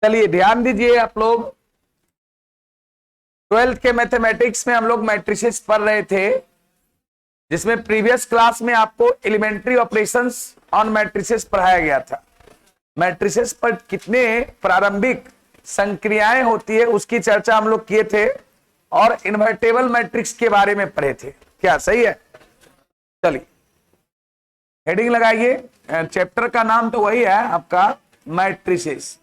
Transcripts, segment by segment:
चलिए ध्यान दीजिए आप लोग, 12th के मैथमेटिक्स में हम लोग मैट्रिसेस पढ़ रहे थे, जिसमें प्रीवियस क्लास में आपको एलिमेंट्री ऑपरेशंस ऑन मैट्रिसेस पढ़ाया गया था। मैट्रिसेस पर कितने प्रारंभिक संक्रियाएं होती है उसकी चर्चा हम लोग किए थे और इन्वर्टेबल मैट्रिक्स के बारे में पढ़े थे। क्या सही है? चलिए हेडिंग लगाइए। चैप्टर का नाम तो वही है आपका, मैट्रिसेस।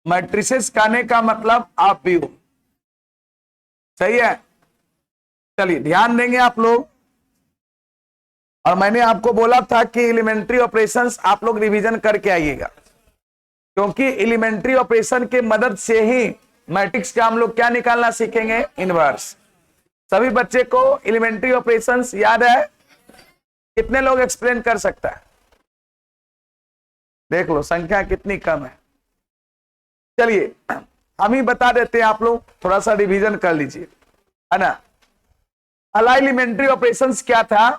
मैट्रिसेस कहने का मतलब आप भी हो, सही है। चलिए ध्यान देंगे आप लोग, और मैंने आपको बोला था कि एलिमेंट्री ऑपरेशंस आप लोग रिवीजन करके आइएगा, क्योंकि एलिमेंट्री ऑपरेशन के मदद से ही मैट्रिक्स का हम लोग क्या निकालना सीखेंगे, इनवर्स। सभी बच्चे को एलिमेंट्री ऑपरेशंस याद है? कितने लोग एक्सप्लेन कर सकता है? देख लो संख्या कितनी कम है। चलिए हम ही बता देते हैं, आप लोग थोड़ा सा रिवीजन कर लीजिए, है ना। पहला एलिमेंट्री ऑपरेशंस क्या था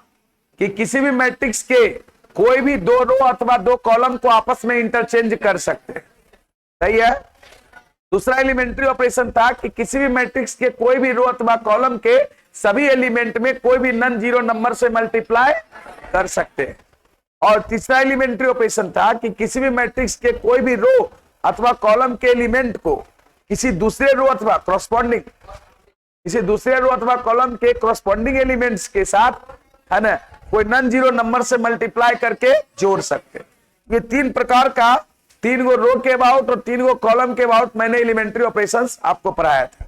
कि किसी भी मैट्रिक्स के कोई भी दो रो अथवा दो कॉलम को आपस में इंटरचेंज कर सकते हैं, सही है। दूसरा एलिमेंट्री ऑपरेशन था कि किसी भी मैट्रिक्स के कोई भी रो अथवा कॉलम के सभी एलिमेंट में कोई भी नॉन जीरो नंबर से मल्टीप्लाई कर सकते हैं। और तीसरा एलिमेंट्री ऑपरेशन था कि किसी भी मैट्रिक्स के कोई भी रो अथवा कॉलम के एलिमेंट को किसी दूसरे रो अथवा कॉलम के करस्पॉन्डिंग एलिमेंट्स के साथ, है ना, कोई नॉन जीरो नंबर से मल्टीप्लाई करके जोड़ सकते। ये तीन प्रकार का, तीन गो रो के अबाउट और तीन गो कॉलम के अबाउट मैंने एलिमेंट्री ऑपरेशंस आपको पढ़ाया था।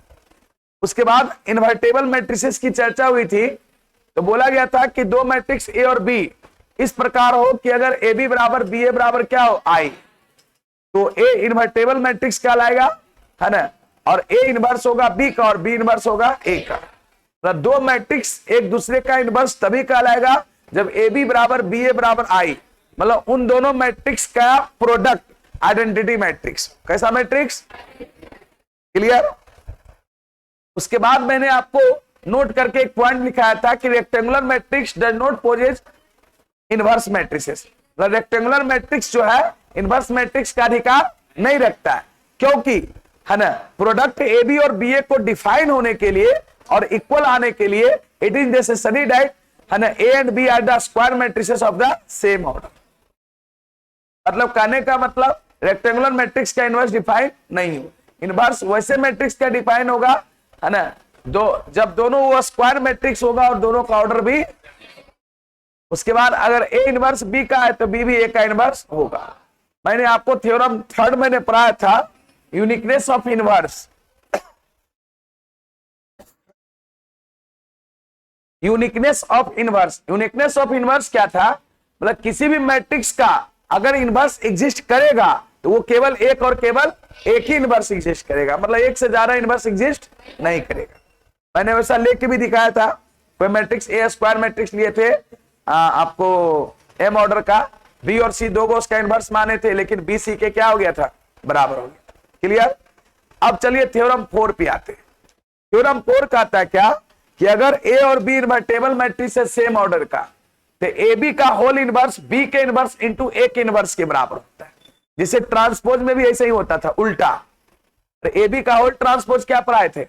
उसके बाद इन्वर्टेबल मैट्रिसेस की चर्चा हुई थी, तो बोला गया था कि दो मैट्रिक्स ए और बी इस प्रकार हो कि अगर ए बी बराबर बी ए बराबर क्या हो, आई, तो ए इन्वर्टेबल मैट्रिक्स कहलाएगा, है ना। और ए इनवर्स होगा बी का और बी इनवर्स होगा ए का। तो दो मैट्रिक्स एक दूसरे का इनवर्स तभी कहलाएगा जब ए बी बराबर बी ए बराबर आई, मतलब उन दोनों मैट्रिक्स का प्रोडक्ट आइडेंटिटी मैट्रिक्स। कैसा मैट्रिक्स? क्लियर? उसके बाद मैंने आपको नोट करके एक पॉइंट लिखाया था कि rectangular matrix does not possess inverse matrices. Rectangular matrix जो है इनवर्स मैट्रिक्स का अधिकार नहीं रखता है, क्योंकि, है ना, प्रोडक्ट ए बी और बी ए को डिफाइन होने के लिए और इक्वल आने के लिए इट इज नेसेसरी दैट, है ना, A and B are the square matrices of the same order. मतलब कहने का मतलब रेक्टेंगुलर मैट्रिक्स का इनवर्स डिफाइन नहीं हो। इनवर्स वैसे मैट्रिक्स का डिफाइन होगा, है ना, जब दोनों वो स्क्वायर मैट्रिक्स होगा और दोनों का ऑर्डर भी। उसके बाद अगर ए इनवर्स बी का है तो बी भी ए का इनवर्स होगा। मैंने आपको थ्योरम थर्ड मैंने पढ़ाया था, uniqueness of inverse. Uniqueness of inverse क्या था? मतलब किसी भी मैट्रिक्स का अगर इनवर्स एग्जिस्ट करेगा तो वो केवल एक और केवल एक ही इनवर्स एग्जिस्ट करेगा, मतलब एक से ज्यादा इनवर्स एग्जिस्ट नहीं करेगा। मैंने वैसा लेके भी दिखाया था। कोई मैट्रिक्स ए स्क्वायर मैट्रिक्स लिए थे आपको एम ऑर्डर का, बी और सी दो को उसका इनवर्स माने थे, लेकिन बी सी के क्या हो गया था, बराबर हो गया। क्लियर? अब चलिए थ्योरम 4 पे आते हैं। थ्योरम 4 कहता है क्या कि अगर ए और बी इन्वर्टेबल मैट्रिक्स है सेम ऑर्डर का, तो ए बी का होल इनवर्स बी के इनवर्स इंटू ए के इनवर्स के बराबर होता है। जिसे ट्रांसपोज में भी ऐसे ही होता था, उल्टा। तो ए बी का होल ट्रांसपोज क्या पढ़ाए थे,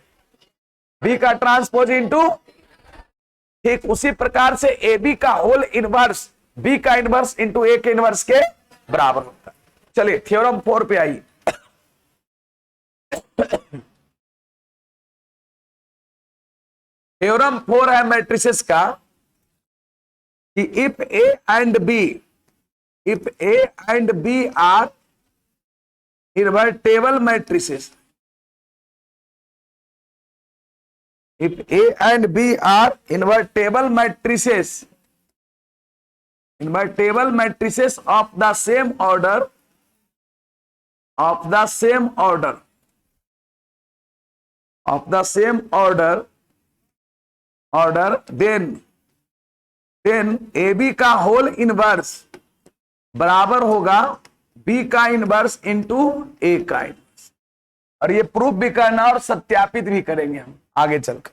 बी का ट्रांसपोज इंटू, ठीक उसी प्रकार से ए बी का होल इनवर्स बी का इनवर्स इंटू ए के इनवर्स के बराबर होता है। चलिए थ्योरम 4 पे आइए। थ्योरम 4 है मैट्रिसेस का कि if A and B are invertible matrices, if A and B are invertible matrices of the same order, then AB का होल इनवर्स बराबर होगा B का इनवर्स इंटू A का इनवर्स। और ये प्रूफ भी करना और सत्यापित भी करेंगे हम आगे चलकर।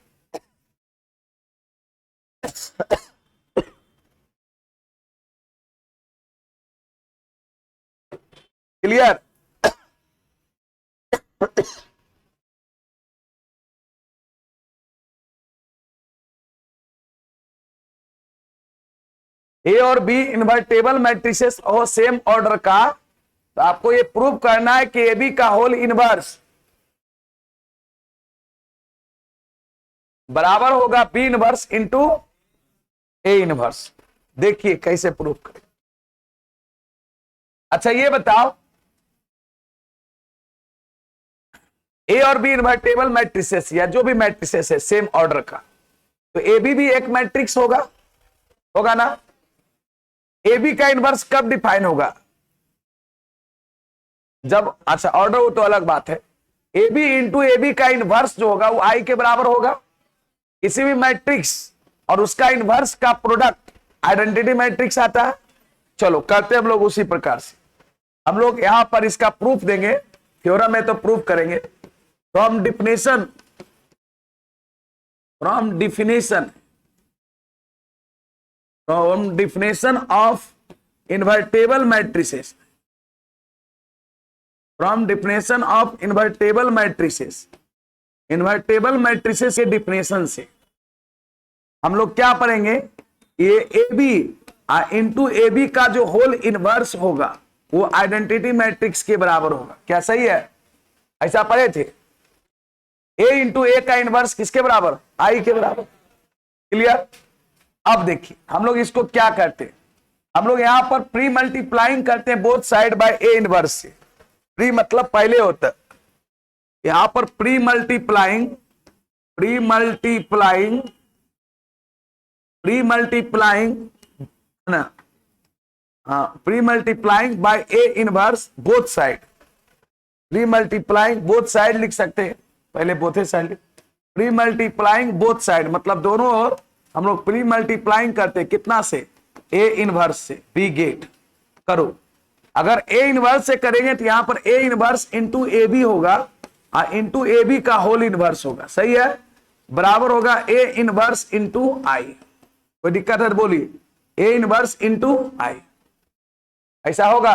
क्लियर? ए और बी इन्वर्टेबल मैट्रिसेस और सेम ऑर्डर का, तो आपको ये प्रूव करना है कि ए बी का होल इनवर्स बराबर होगा B inverse into A inverse. देखिए कैसे प्रूव करें। अच्छा ये बताओ, ए और बी इन्वर्टेबल मैट्रिसेस या जो भी मैट्रिसेस है सेम ऑर्डर का, तो ए बी भी एक मैट्रिक्स होगा, होगा ना? ए बी का इनवर्स कब डिफाइन होगा? जब, अच्छा ऑर्डर हो तो अलग बात है, A B into A B का इनवर्स जो होगा वो आई के बराबर होगा। किसी भी मैट्रिक्स और उसका इनवर्स का प्रोडक्ट आइडेंटिटी मैट्रिक्स आता है। चलो करते हैं हम लोग उसी प्रकार से। हम लोग यहां पर इसका प्रूफ देंगे, थ्योरम में तो प्रूफ करेंगे। From definition of invertible matrices, from definition of invertible matrices, invertible matrices के डिफिनेशन से हम लोग क्या पढ़ेंगे? ये A B into A B का जो होल इनवर्स होगा वो आइडेंटिटी मैट्रिक्स के बराबर होगा। क्या सही है? ऐसा पढ़े थे। ए इंटू ए का इनवर्स किसके बराबर? आई के बराबर। क्लियर? अब देखिए हम लोग इसको क्या करते हैं, हम लोग यहां पर प्री मल्टीप्लाइंग करते हैं बोथ साइड बाय ए इनवर्स से। प्री मतलब पहले होता है, यहां पर प्री मल्टीप्लाइंग ना, हाँ pre multiplying by A inverse both side. Pre multiplying both side लिख सकते हैं, पहले बोथे side. Pre multiplying both side मतलब दोनों ओर हम लोग प्री मल्टीप्लाइंग करते हैं, कितना से? ए इनवर्स से। बी गेट करो। अगर ए इनवर्स से करेंगे तो यहां पर A inverse into A B होगा और इंटू ए बी का होल इनवर्स होगा। सही है? बराबर होगा ए इनवर्स इंटू आई। कोई दिक्कत है तो बोलिए। ए इनवर्स इंटू आई, ऐसा होगा।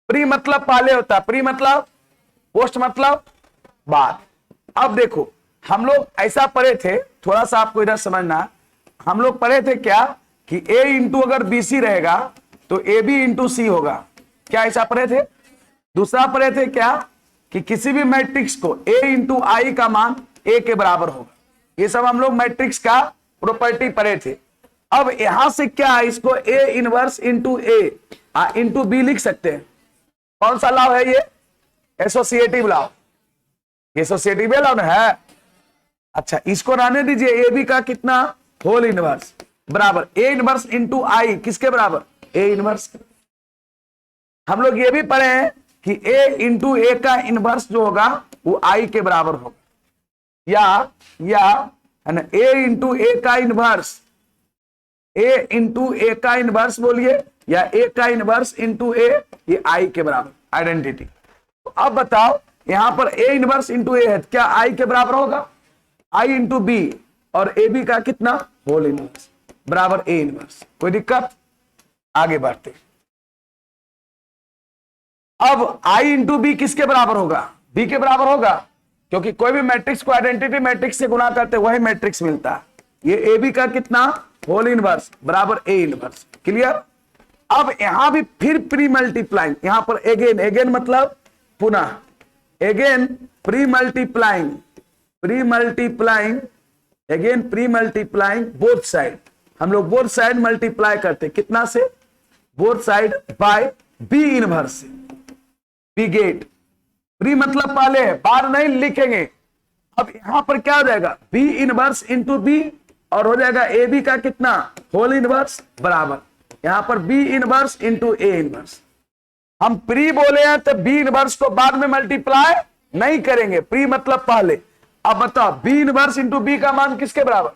प्री मतलब पहले होता है, प्री मतलब, पोस्ट मतलब बाद। अब देखो हम लोग ऐसा पढ़े थे, थोड़ा सा आपको इधर समझना, हम लोग पढ़े थे क्या कि ए इंटू अगर बी सी रहेगा तो ए बी इंटू सी होगा। क्या ऐसा पढ़े थे? दूसरा पढ़े थे क्या कि किसी भी मैट्रिक्स को ए इंटू आई का मान ए के बराबर होगा। ये सब हम लोग मैट्रिक्स का प्रॉपर्टी पढ़े थे। अब यहां से क्या है, इसको A inverse into A into B लिख सकते हैं। कौन सा लॉ है ये? Associative law. एसोसिएटिव लॉ ना है। अच्छा इसको रहने दीजिए। ए बी का कितना? होल इनवर्स बराबर ए इनवर्स इंटू आई, किसके बराबर? ए इनवर्स। हम लोग ये भी पढ़े हैं कि ए इंटू ए का इनवर्स जो होगा वो आई के बराबर होगा, या ए इंटू ए का इनवर्स, ए इंटू ए का इनवर्स बोलिए, या ए का इनवर्स इंटू ए, ये आई के बराबर आइडेंटिटी। तो अब बताओ यहां पर ए इनवर्स इंटू ए है, क्या आई के बराबर होगा? आई इंटू बी, और ए बी का कितना? होल इनवर्स बराबर ए इनवर्स। कोई दिक्कत? आगे बढ़ते। अब आई इंटू बी किसके बराबर होगा? बी के बराबर होगा, क्योंकि कोई भी मैट्रिक्स को आइडेंटिटी मैट्रिक्स से गुणा करते वही मैट्रिक्स मिलता है। ये ए बी का कितना? होल इनवर्स बराबर ए इनवर्स। क्लियर? अब यहां भी फिर प्री मल्टीप्लाइंग, यहां पर एगेन मतलब पुनः, again pre multiplying both side. हम लोग बोथ साइड मल्टीप्लाई करते, कितना से? Both side by B inverse से। B get. प्री मतलब पहले है, बार नहीं लिखेंगे। अब यहां पर क्या हो जाएगा? बी इनवर्स इंटू बी, और हो जाएगा ए बी का कितना? होल इनवर्स बराबर यहां पर B inverse into A inverse. हम प्री बोले हैं तो बी इनवर्स को बाद में मल्टीप्लाई नहीं करेंगे, प्री मतलब पहले। अब बताओ बी इनवर्स इंटू बी का मान किसके बराबर?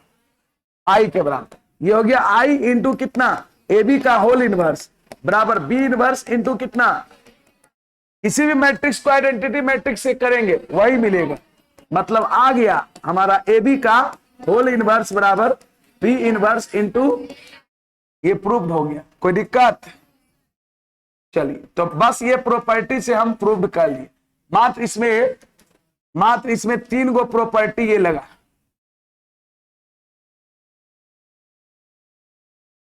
आई के बराबर। ये हो गया आई इंटू कितना? ए बी का होल इनवर्स बराबर बी इनवर्स इंटू कितना? किसी भी मैट्रिक्स को आइडेंटिटी मैट्रिक्स से करेंगे वही मिलेगा। मतलब आ गया हमारा ए बी का होल इनवर्स बराबर बी इनवर्स इंटू, ये प्रूव्ड हो गया। कोई दिक्कत? चलिए, तो बस ये प्रॉपर्टी से हम प्रूव कर लिए। मात्र इसमें 3 गो प्रॉपर्टी ये लगा।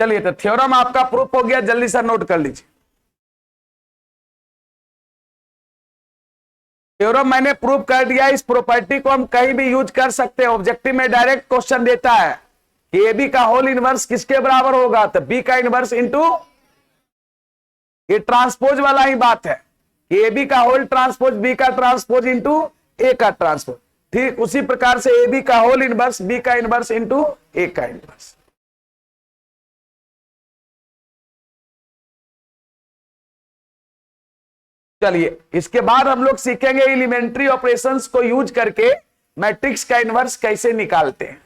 चलिए, तो थ्योरम आपका प्रूफ हो गया, जल्दी से नोट कर लीजिए। थ्योरम मैंने प्रूव कर दिया। इस प्रॉपर्टी को हम कहीं भी यूज कर सकते हैं। ऑब्जेक्टिव में डायरेक्ट क्वेश्चन देता है कि ए बी का होल इनवर्स किसके बराबर होगा, तो बी का इनवर्स इंटू, ये ट्रांसपोज वाला ही बात है कि ए बी का होल ट्रांसपोज बी का ट्रांसपोज इंटू ए का ट्रांसपोज। ठीक उसी प्रकार से ए बी का होल इनवर्स बी का इनवर्स इंटू ए का इनवर्स। चलिए, इसके बाद हम लोग सीखेंगे एलिमेंट्री ऑपरेशंस को यूज करके मैट्रिक्स का इनवर्स कैसे निकालते हैं।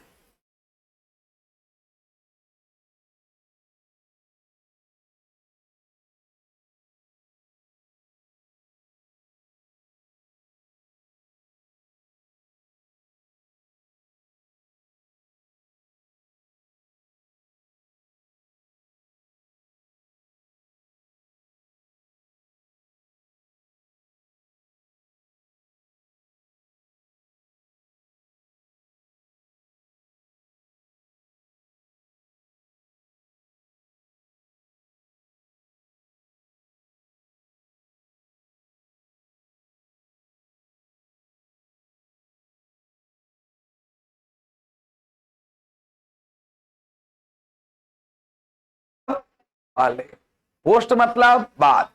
वाले पोस्ट मतलब बाद।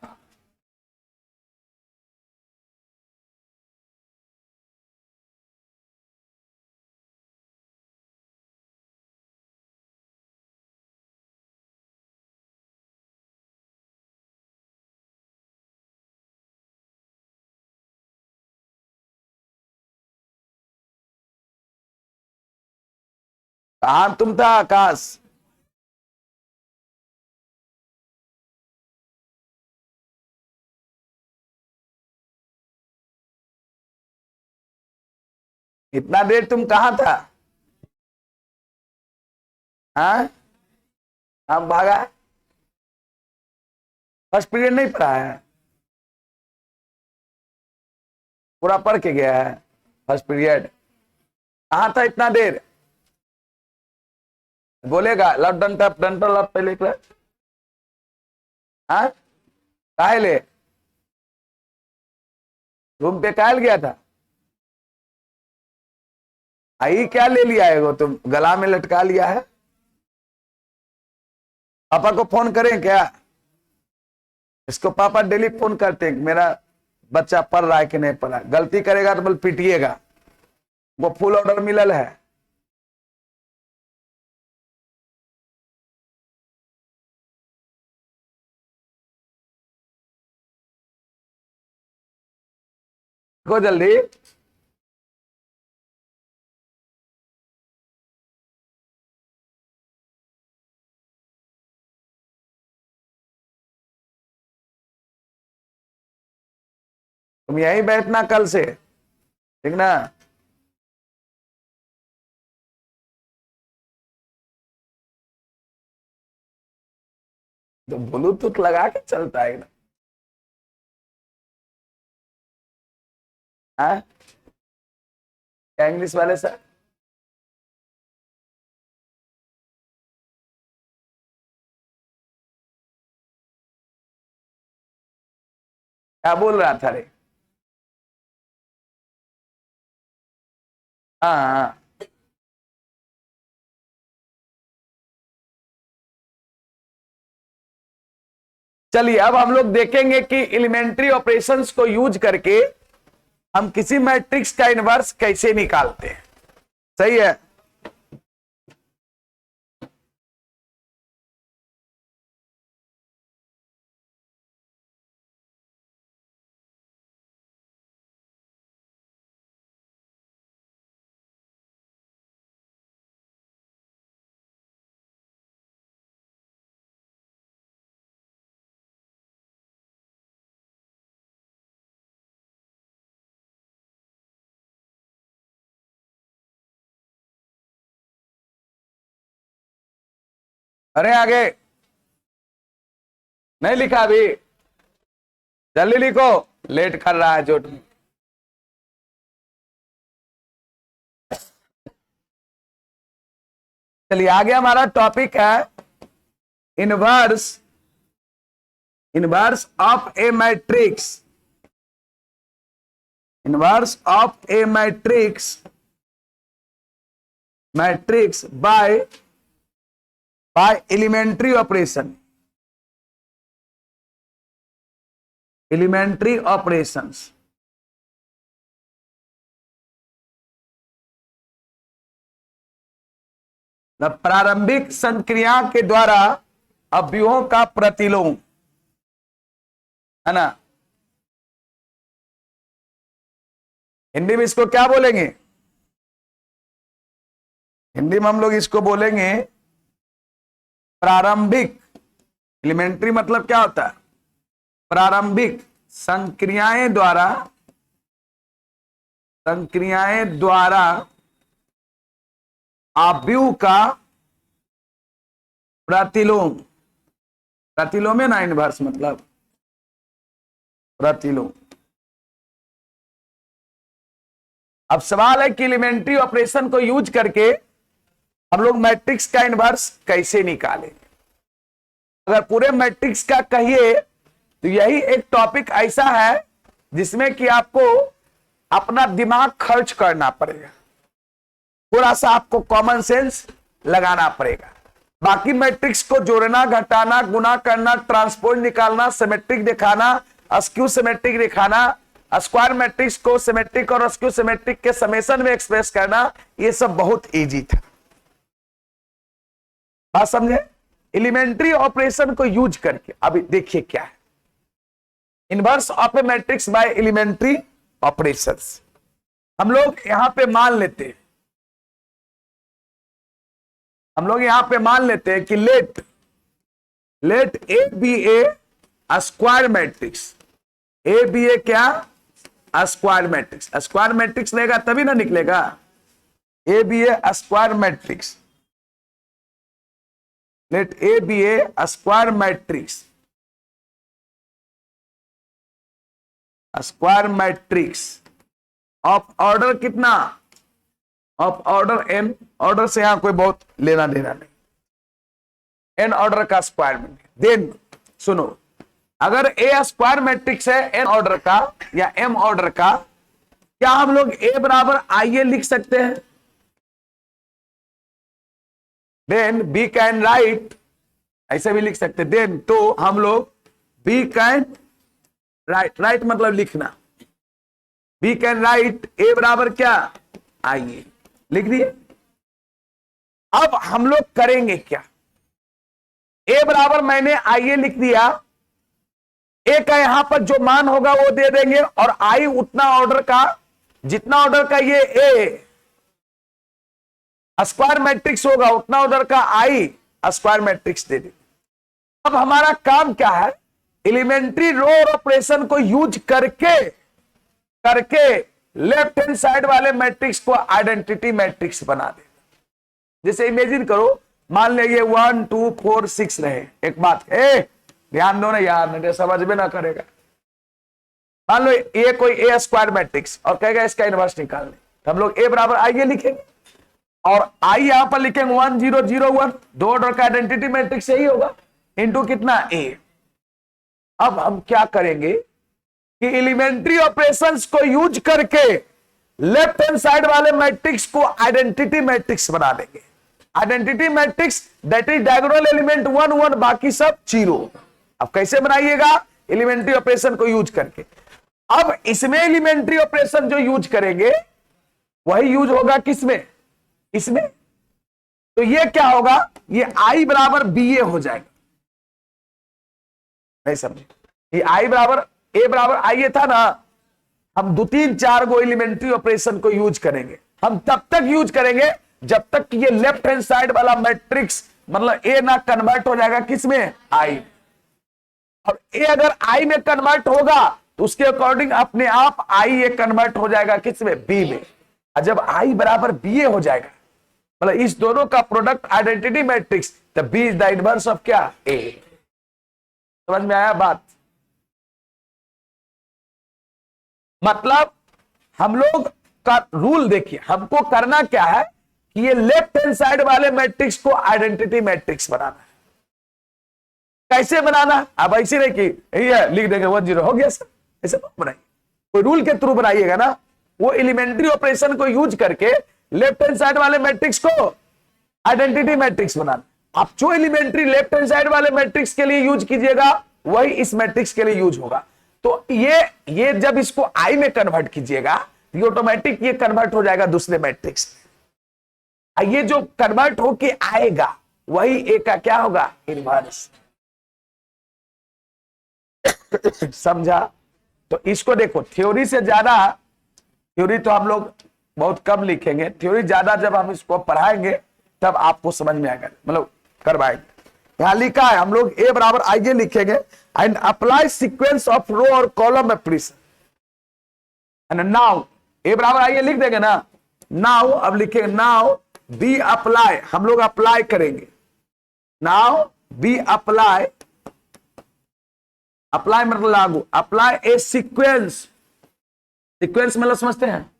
कहां तुम था आकाश? इतना देर तुम कहां था? हाँ, हम भागा। फर्स्ट पीरियड नहीं पढ़ा है? पूरा पढ़ के गया है फर्स्ट पीरियड? कहां था इतना देर? बोलेगा लव डंटर डंटर लव पहले क्लास। हाँ, काहे ले रूम पे काहे गया था? आई क्या ले लिया है वो, तुम गला में लटका लिया है? पापा को फोन करें क्या? इसको पापा डेली फोन करते हैं कि मेरा बच्चा पढ़ रहा है कि नहीं पढ़ रहा है। गलती करेगा तो बोल पीटिएगा। वो फुल ऑर्डर मिलल है। देखो जल्दी। तुम यहीं बैठना कल से, ठीक ना? तो ब्लूटूथ लगा के चलता है ना? हाँ, क्या इंग्लिश वाले सर? क्या बोल रहा था रे? हाँ हाँ। चलिए, अब हम लोग देखेंगे कि एलिमेंट्री ऑपरेशंस को यूज करके हम किसी मैट्रिक्स का इनवर्स कैसे निकालते हैं। सही है। अरे आगे नहीं लिखा अभी? जल्दी लिखो, लेट कर रहा है जोट में। चलिए आगे हमारा टॉपिक है inverse, inverse of A matrix, inverse of A matrix, matrix by elementary operation, elementary operations. प्रारंभिक संक्रिया के द्वारा अवयवों का प्रतिलोम, है ना। हिंदी में इसको क्या बोलेंगे? हिंदी में हम लोग इसको बोलेंगे प्रारंभिक, एलिमेंट्री मतलब क्या होता है? प्रारंभिक संक्रियाएं द्वारा, संक्रियाएं द्वारा अवयव का प्रतिलोम, प्रतिलोम है ना, इनवर्स मतलब प्रतिलोम। अब सवाल है कि एलिमेंट्री ऑपरेशन को यूज करके हम लोग मैट्रिक्स का इनवर्स कैसे निकालें। अगर पूरे मैट्रिक्स का कहिए तो यही एक टॉपिक ऐसा है जिसमें कि आपको अपना दिमाग खर्च करना पड़ेगा, थोड़ा सा आपको कॉमन सेंस लगाना पड़ेगा। बाकी मैट्रिक्स को जोड़ना, घटाना, गुना करना, ट्रांसपोज निकालना, सिमेट्रिक दिखाना, अस्क्यू सिमेट्रिक दिखाना, स्क्वायर मैट्रिक्स को सिमेट्रिक और अस्क्यू सिमेट्रिक के समेशन में एक्सप्रेस करना, ये सब बहुत इजी था। बात समझे? एलिमेंट्री ऑपरेशन को यूज करके अभी देखिए क्या है inverse of A matrix by elementary operations. हम लोग यहां पे मान लेते हैं, हम लोग यहां पे मान लेते हैं कि let A be a square matrix, A be a क्या? Square matrix. स्क्वायर मैट्रिक्स लेगा तभी ना निकलेगा, A be a square matrix. Let A be a square matrix, square matrix of order कितना? ऑफ ऑर्डर एन, ऑर्डर से यहां कोई बहुत लेना देना नहीं, एन ऑर्डर का स्क्वायर मैट्रिक्स। देन सुनो, अगर ए स्क्वायर मैट्रिक्स है एन ऑर्डर का या एम ऑर्डर का, क्या हम लोग ए बराबर आई ए लिख सकते हैं? देन बी कैन राइट, ऐसे भी लिख सकते। देन तो हम लोग बी कैन राइट, राइट मतलब लिखना, बी कैन राइट ए बराबर क्या? आई ए, लिख दिए। अब हम लोग करेंगे क्या? ए बराबर मैंने आई ए लिख दिया, ए का यहां पर जो मान होगा वो दे देंगे, और आई उतना ऑर्डर का, जितना ऑर्डर का ये ए स्क्वायर मैट्रिक्स होगा उतना ऑर्डर का आई स्क्वायर मैट्रिक्स दे देंगे। अब हमारा काम क्या है? एलिमेंट्री रो ऑपरेशन को यूज करके लेफ्ट हैंड साइड वाले मैट्रिक्स को आइडेंटिटी मैट्रिक्स बना दे। जैसे इमेजिन करो, मान लीजिए 1 2 4 6 रहे। एक बात है, ध्यान दो ना यार, नहीं समझ में ना करेगा। मान लो ये कोई ए स्क्वायर मैट्रिक्स और कहेगा इसका इनवर्स निकालने, तो हम लोग ए बराबर आई ए लिखेंगे और आई यहां पर लिखेंगे 1 0 0 1, दो ऑर्डर का आइडेंटिटी मैट्रिक्स यही होगा, इनटू कितना? ए। अब हम क्या करेंगे कि एलिमेंट्री ऑपरेशंस को यूज करके लेफ्ट हैंड साइड वाले मैट्रिक्स को आइडेंटिटी मैट्रिक्स बना देंगे। Identity matrix that is diagonal element 1 1, बाकी सब 0। अब कैसे बनाइएगा? एलिमेंट्री ऑपरेशन को यूज करके। अब इसमें एलिमेंट्री ऑपरेशन जो यूज करेंगे वही यूज होगा किसमें? इसमें। तो ये क्या होगा? ये आई बराबर बी ए हो जाएगा। नहीं समझे? ये आई बराबर ए बराबर आई ए था ना, हम 2 3 4 गो एलिमेंट्री ऑपरेशन को यूज करेंगे। हम तब तक यूज करेंगे जब तक कि ये लेफ्ट हैंड साइड वाला मैट्रिक्स मतलब ए ना कन्वर्ट हो जाएगा किसमें? आई। और ए अगर आई में कन्वर्ट होगा तो उसके अकॉर्डिंग अपने आप आई ए कन्वर्ट हो जाएगा किसमें? बी में। और जब आई बराबर बी ए हो जाएगा मतलब इस दोनों का product identity matrix, the B is the inverse of क्या? ए। समझ में आया बात? मतलब हम लोग का रूल देखिए, हमको करना क्या है कि ये लेफ्ट हैंड साइड वाले मैट्रिक्स को आइडेंटिटी मैट्रिक्स बनाना है। कैसे बनाना? अब ऐसे नहीं कि ये लिख देंगे 10 हो गया सर, ऐसे बनाइए, कोई रूल के थ्रू बनाइएगा ना। वो एलिमेंट्री ऑपरेशन को यूज करके लेफ्ट हैंड साइड वाले मैट्रिक्स को आइडेंटिटी मैट्रिक्स बनाना। आप जो एलिमेंट्री लेफ्ट हैंड साइड वाले मैट्रिक्स के लिए यूज कीजिएगा वही इस मैट्रिक्स के लिए यूज होगा। तो ये जब इसको आई में कन्वर्ट कीजिएगा ये ऑटोमेटिक ये कन्वर्ट हो जाएगा दूसरे मैट्रिक्स में। ये जो कन्वर्ट होके आएगा वही ए का क्या होगा? इनवर्स। समझा? तो इसको देखो, थ्योरी से ज्यादा, थ्योरी तो हम लोग बहुत कम लिखेंगे, थ्योरी ज्यादा जब हम इसको पढ़ाएंगे तब आपको समझ में आएगा, मतलब करवाएंगे। यहां लिखा है हम लोग ए बराबर आइए लिखेंगे and apply sequence of row और कॉलम ऑपरेशन। एंड नाउ ए बराबर आइए लिख देंगे ना। नाउ अब लिखेंगे नाउ बी अप्लाई, हम लोग अप्लाई करेंगे। नाउ बी अप्लाई, अप्लाई मतलब लागू, अप्लाई ए सीक्वेंस, सीक्वेंस मतलब समझते हैं,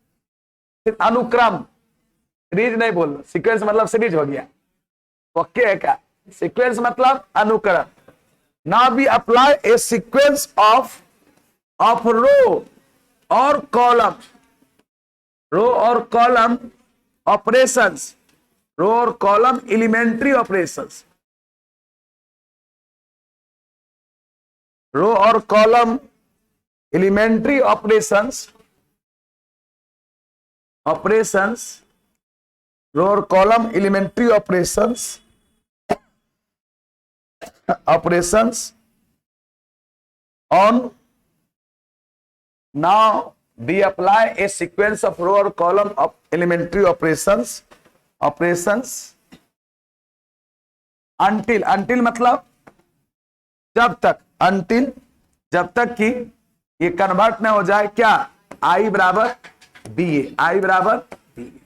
अनुक्रम, सीरीज नहीं बोल, सीक्वेंस मतलब सीरीज हो गया, ओके है क्या? सीक्वेंस मतलब अनुक्रम। Now we apply a sequence of row और कॉलम, रो और कॉलम ऑपरेशंस, रो और कॉलम एलिमेंट्री ऑपरेशंस, रो और column elementary operations, operations, row और column elementary operations, operations on, now we apply a sequence of row or column of elementary operations until मतलब जब तक, until जब तक कि ये कन्वर्ट ना हो जाए क्या? I बराबर बी ए, I बराबर B A.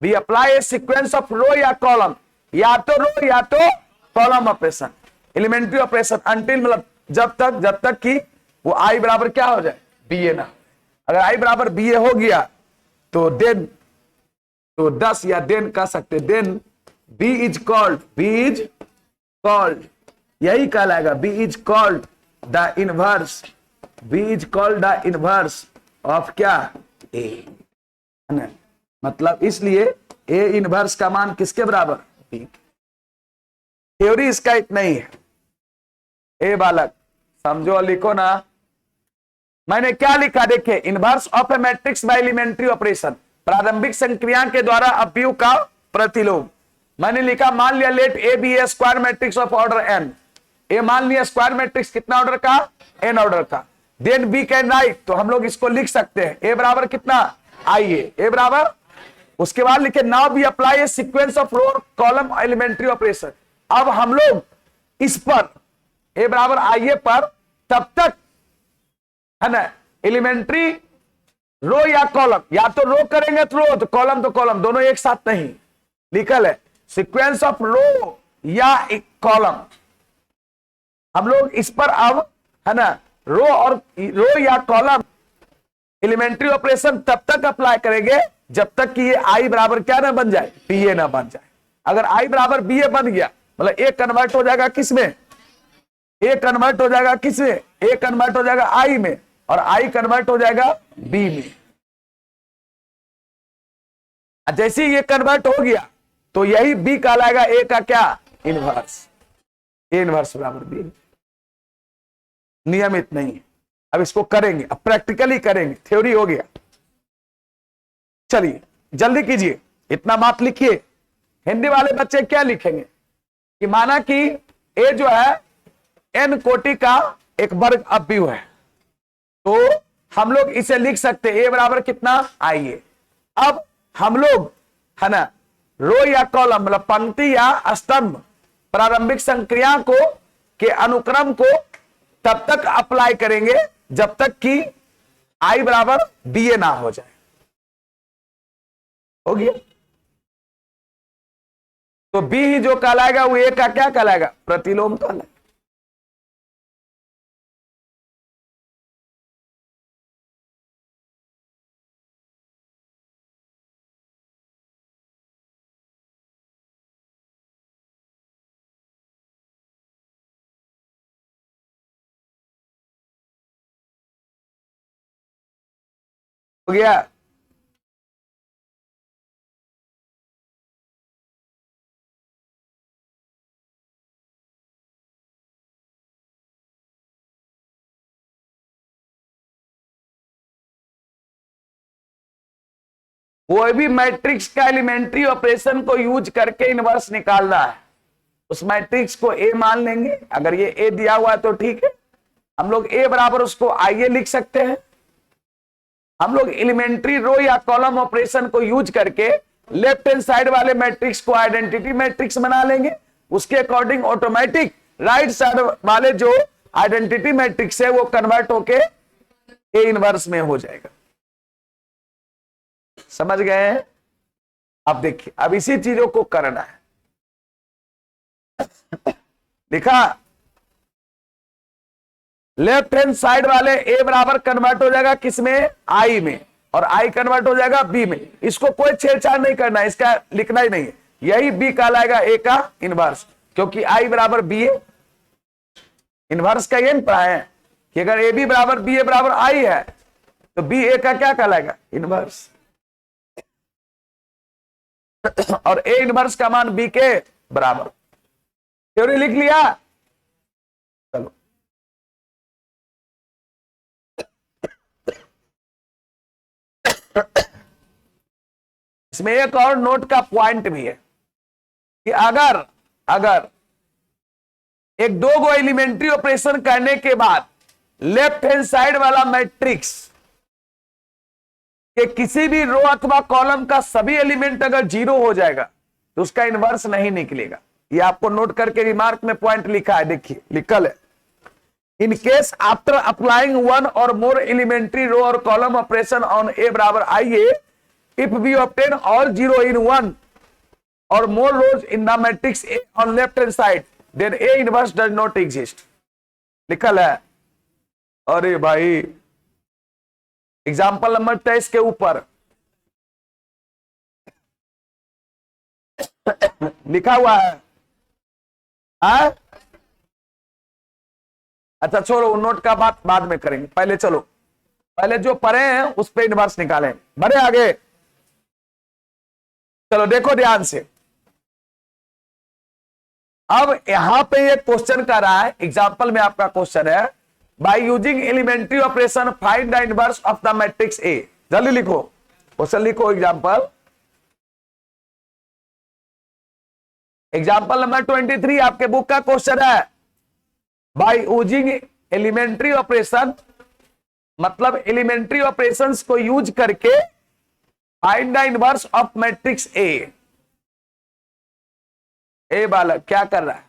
we apply a sequence of row या कॉलम, या तो रो या तो column operation, elementary operation, until मतलब जब तक कि वो आई बराबर क्या हो जाए? बी ए ना। अगर आई बराबर बी ए हो गया तो देन, तो 10 या देन कह सकते, then B is called, B is called, यही कहलाएगा, B is called the inverse, B is called the inverse of क्या? ए। मतलब इसलिए ए इनवर्स का मान किसके बराबर? बी। थ्योरी इसका इतना ही है। ए बालक समझो और लिखो ना। मैंने क्या लिखा देखिए, inverse of A matrix by elementary operation, प्रारंभिक संक्रिया के द्वारा अवयव का प्रतिलोम। मैंने लिखा, मान लिया let A be a square matrix of order N, A मान लिया स्क्वायर मैट्रिक्स कितना ऑर्डर का? एन ऑर्डर का। देन बी कैन राइट, तो हम लोग इसको लिख सकते हैं ए बराबर कितना? आई ए बराबर, उसके बाद लिखे now we apply a sequence of row column elementary operation. अब हम लोग इस पर ए बराबर आई ए पर तब तक है ना एलिमेंट्री रो या कॉलम, या तो रो करेंगे तो कॉलम दोनों एक साथ नहीं, लिखल है सीक्वेंस ऑफ रो या एक कॉलम। हम लोग इस पर अब है ना रो या कॉलम एलिमेंट्री ऑपरेशन तब तक अप्लाई करेंगे जब तक कि ये आई बराबर क्या ना बन जाए? बी ए ना बन जाए। अगर आई बराबर बी ए बन गया मतलब ए कन्वर्ट हो जाएगा किसमें? ए कन्वर्ट हो जाएगा किसमें? ए कन्वर्ट हो जाएगा आई में, और आई कन्वर्ट हो जाएगा बी में। जैसे ये कन्वर्ट हो गया तो यही बी कहलाएगा ए का क्या? इनवर्स। ए इनवर्स बराबर बी। नियमित नहीं है, अब इसको करेंगे, अब प्रैक्टिकली करेंगे, थ्योरी हो गया। चलिए जल्दी कीजिए, इतना बात लिखिए। हिंदी वाले बच्चे क्या लिखेंगे कि माना कि ए जो है एन कोटि का एक वर्ग अवयव है, तो हम लोग इसे लिख सकते ए बराबर कितना? आइए अब हम लोग है ना रो या कॉलम मतलब पंक्ति या स्तंभ प्रारंभिक संक्रिया को के अनुक्रम को तब तक अप्लाई करेंगे जब तक कि आई बराबर बी ए ना हो जाए। हो गया? तो बी ही जो कहलाएगा वो ए का क्या कहलाएगा? प्रतिलोम कहलाएगा। हो गया। कोई भी मैट्रिक्स का एलिमेंट्री ऑपरेशन को यूज करके इनवर्स निकालना है, उस मैट्रिक्स को ए मान लेंगे। अगर ये ए दिया हुआ है तो ठीक है, हम लोग ए बराबर उसको आइए लिख सकते हैं। हम लोग एलिमेंट्री रो या कॉलम ऑपरेशन को यूज करके लेफ्ट हैंड साइड वाले मैट्रिक्स को आइडेंटिटी मैट्रिक्स बना लेंगे, उसके अकॉर्डिंग ऑटोमेटिक राइट साइड वाले जो आइडेंटिटी मैट्रिक्स है वो कन्वर्ट होके ए इनवर्स में हो जाएगा। समझ गए हैं? अब देखिए, अब इसी चीजों को करना है। लिखा लेफ्ट हैंड साइड वाले ए बराबर कन्वर्ट हो जाएगा किसमें? आई में, और आई कन्वर्ट हो जाएगा बी में। इसको कोई छेड़छाड़ नहीं करना है, इसका लिखना ही नहीं है। यही बी कहलाएगा ए का इनवर्स, क्योंकि आई बराबर बी है। इनवर्स का ये पढ़ा है कि अगर ए बी बराबर बी ए बराबर आई है तो बी ए का क्या कहलाएगा? इनवर्स। और ए इनवर्स का मान बी के बराबर। थ्योरी लिख लिया? चलो इसमें एक और नोट का पॉइंट भी है कि अगर एक दो गो एलिमेंट्री ऑपरेशन करने के बाद लेफ्ट हैंड साइड वाला मैट्रिक्स के किसी भी रो अथवा कॉलम का सभी एलिमेंट अगर जीरो हो जाएगा तो उसका इनवर्स नहीं निकलेगा। ये आपको नोट करके रिमार्क में पॉइंट लिखा है, देखिए लिखल है, in case after applying one और मोर एलिमेंट्री रो और कॉलम ऑपरेशन ऑन ए बराबर I A, if we obtain all zero in one or more rows in the matrix A on left hand side, then A inverse does not exist। लिखल है। अरे भाई example number 23 के ऊपर लिखा हुआ है। अच्छा छोड़ो, नोट का बात बाद में करेंगे, पहले चलो, पहले जो पढ़े हैं उस पे इनवर्स निकालें। बढ़े आगे, चलो देखो ध्यान से। अब यहां पे ये क्वेश्चन कर रहा है, एग्जांपल में आपका क्वेश्चन है, by using elementary operation find the inverse of the matrix A. जल्दी लिखो, क्वेश्चन लिखो। एग्जांपल नंबर 23 आपके बुक का क्वेश्चन है। बाय यूजिंग एलिमेंट्री ऑपरेशन, मतलब एलिमेंट्री ऑपरेशंस को यूज करके find the inverse of matrix A. ए बालक क्या कर रहा है?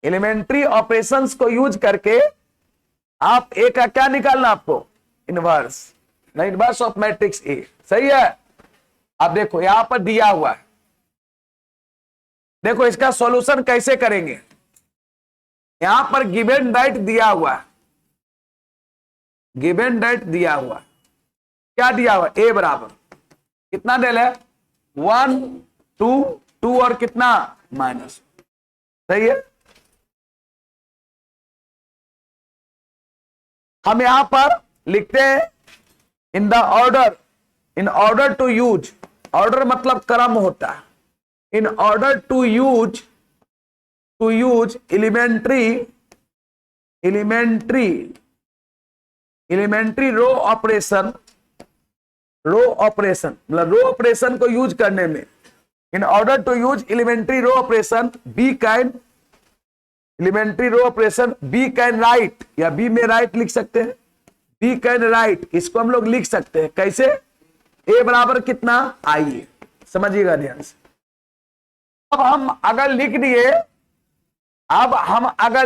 एलिमेंट्री ऑपरेशंस को यूज करके आप ए का क्या निकालना? आपको इनवर्स, नहीं इनवर्स ऑफ मैट्रिक्स ए। सही है। अब देखो यहां पर दिया हुआ है, देखो इसका सॉल्यूशन कैसे करेंगे। यहां पर गिवन डेट दिया हुआ है, गिवन डेट दिया हुआ, क्या दिया हुआ? ए बराबर कितना डेल है? 1 2 2 और कितना? माइनस। सही है। हम यहां पर लिखते हैं in the order, in order to use, order मतलब क्रम होता है। In order to use elementary row operation, मतलब रो ऑपरेशन को यूज करने में, in order to use elementary row operation we can, elementary row operation we can write, या we may write लिख सकते हैं, बी कैन राइट। इसको हम लोग लिख सकते हैं कैसे? ए बराबर कितना? आई। समझिएगा ध्यान से। अब हम अगर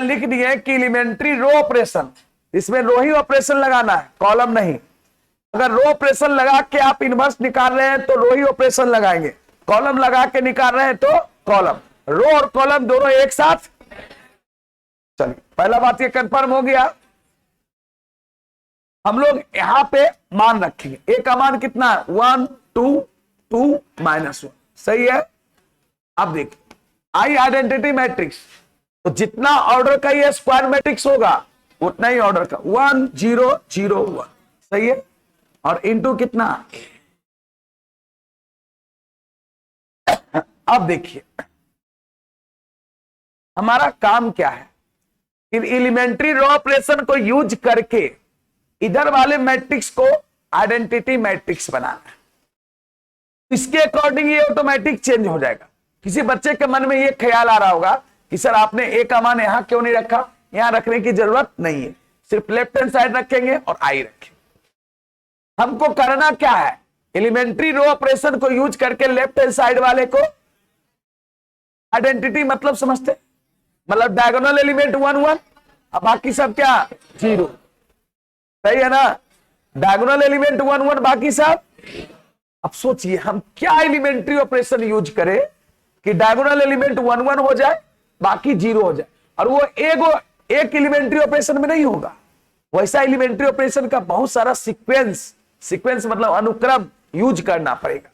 लिख दिए कि एलिमेंट्री रो ऑपरेशन, इसमें रो ही ऑपरेशन लगाना है, कॉलम नहीं। अगर रो ऑपरेशन लगा के आप इनवर्स निकाल रहे हैं तो रो ही ऑपरेशन लगाएंगे, कॉलम लगा के निकाल रहे हैं तो कॉलम। रो और कॉलम दोनों एक साथ। चलिए पहला बात ये कंफर्म हो गया। हम लोग यहां पे मान रखेंगे, ए का मान कितना है? 1 2 2 -1। सही है। अब देखिए आई आइडेंटिटी मैट्रिक्स, तो जितना ऑर्डर का ये स्क्वायर मैट्रिक्स होगा उतना ही ऑर्डर का 1 0 0 1 सही है। और इंटू कितना, अब देखिए हमारा काम क्या है, इन एलिमेंट्री रो ऑपरेशन को यूज करके इधर वाले मैट्रिक्स को आइडेंटिटी मैट्रिक्स बनाना है। इसके अकॉर्डिंग ये ऑटोमेटिक चेंज हो जाएगा। किसी बच्चे के मन में ये ख्याल आ रहा होगा कि सर आपने ए का मान यहां क्यों नहीं रखा, यहां रखने की जरूरत नहीं है, सिर्फ लेफ्ट हैंड साइड रखेंगे और आई रखेंगे। हमको करना क्या है, एलिमेंट्री रो ऑपरेशन को यूज करके लेफ्ट हैंड साइड वाले को आइडेंटिटी मतलब समझते, मतलब डायगोनल एलिमेंट 1 1 अब बाकी सब क्या 0, सही है ना। डायगोनल एलिमेंट 1 1 बाकी सब। अब सोचिए हम क्या एलिमेंट्री ऑपरेशन यूज करें कि डायगोनल एलिमेंट 1 1 हो जाए बाकी 0 हो जाए, और वो एक एलिमेंट्री ऑपरेशन में नहीं होगा। वैसा एलिमेंट्री ऑपरेशन का बहुत सारा सीक्वेंस मतलब अनुक्रम यूज करना पड़ेगा।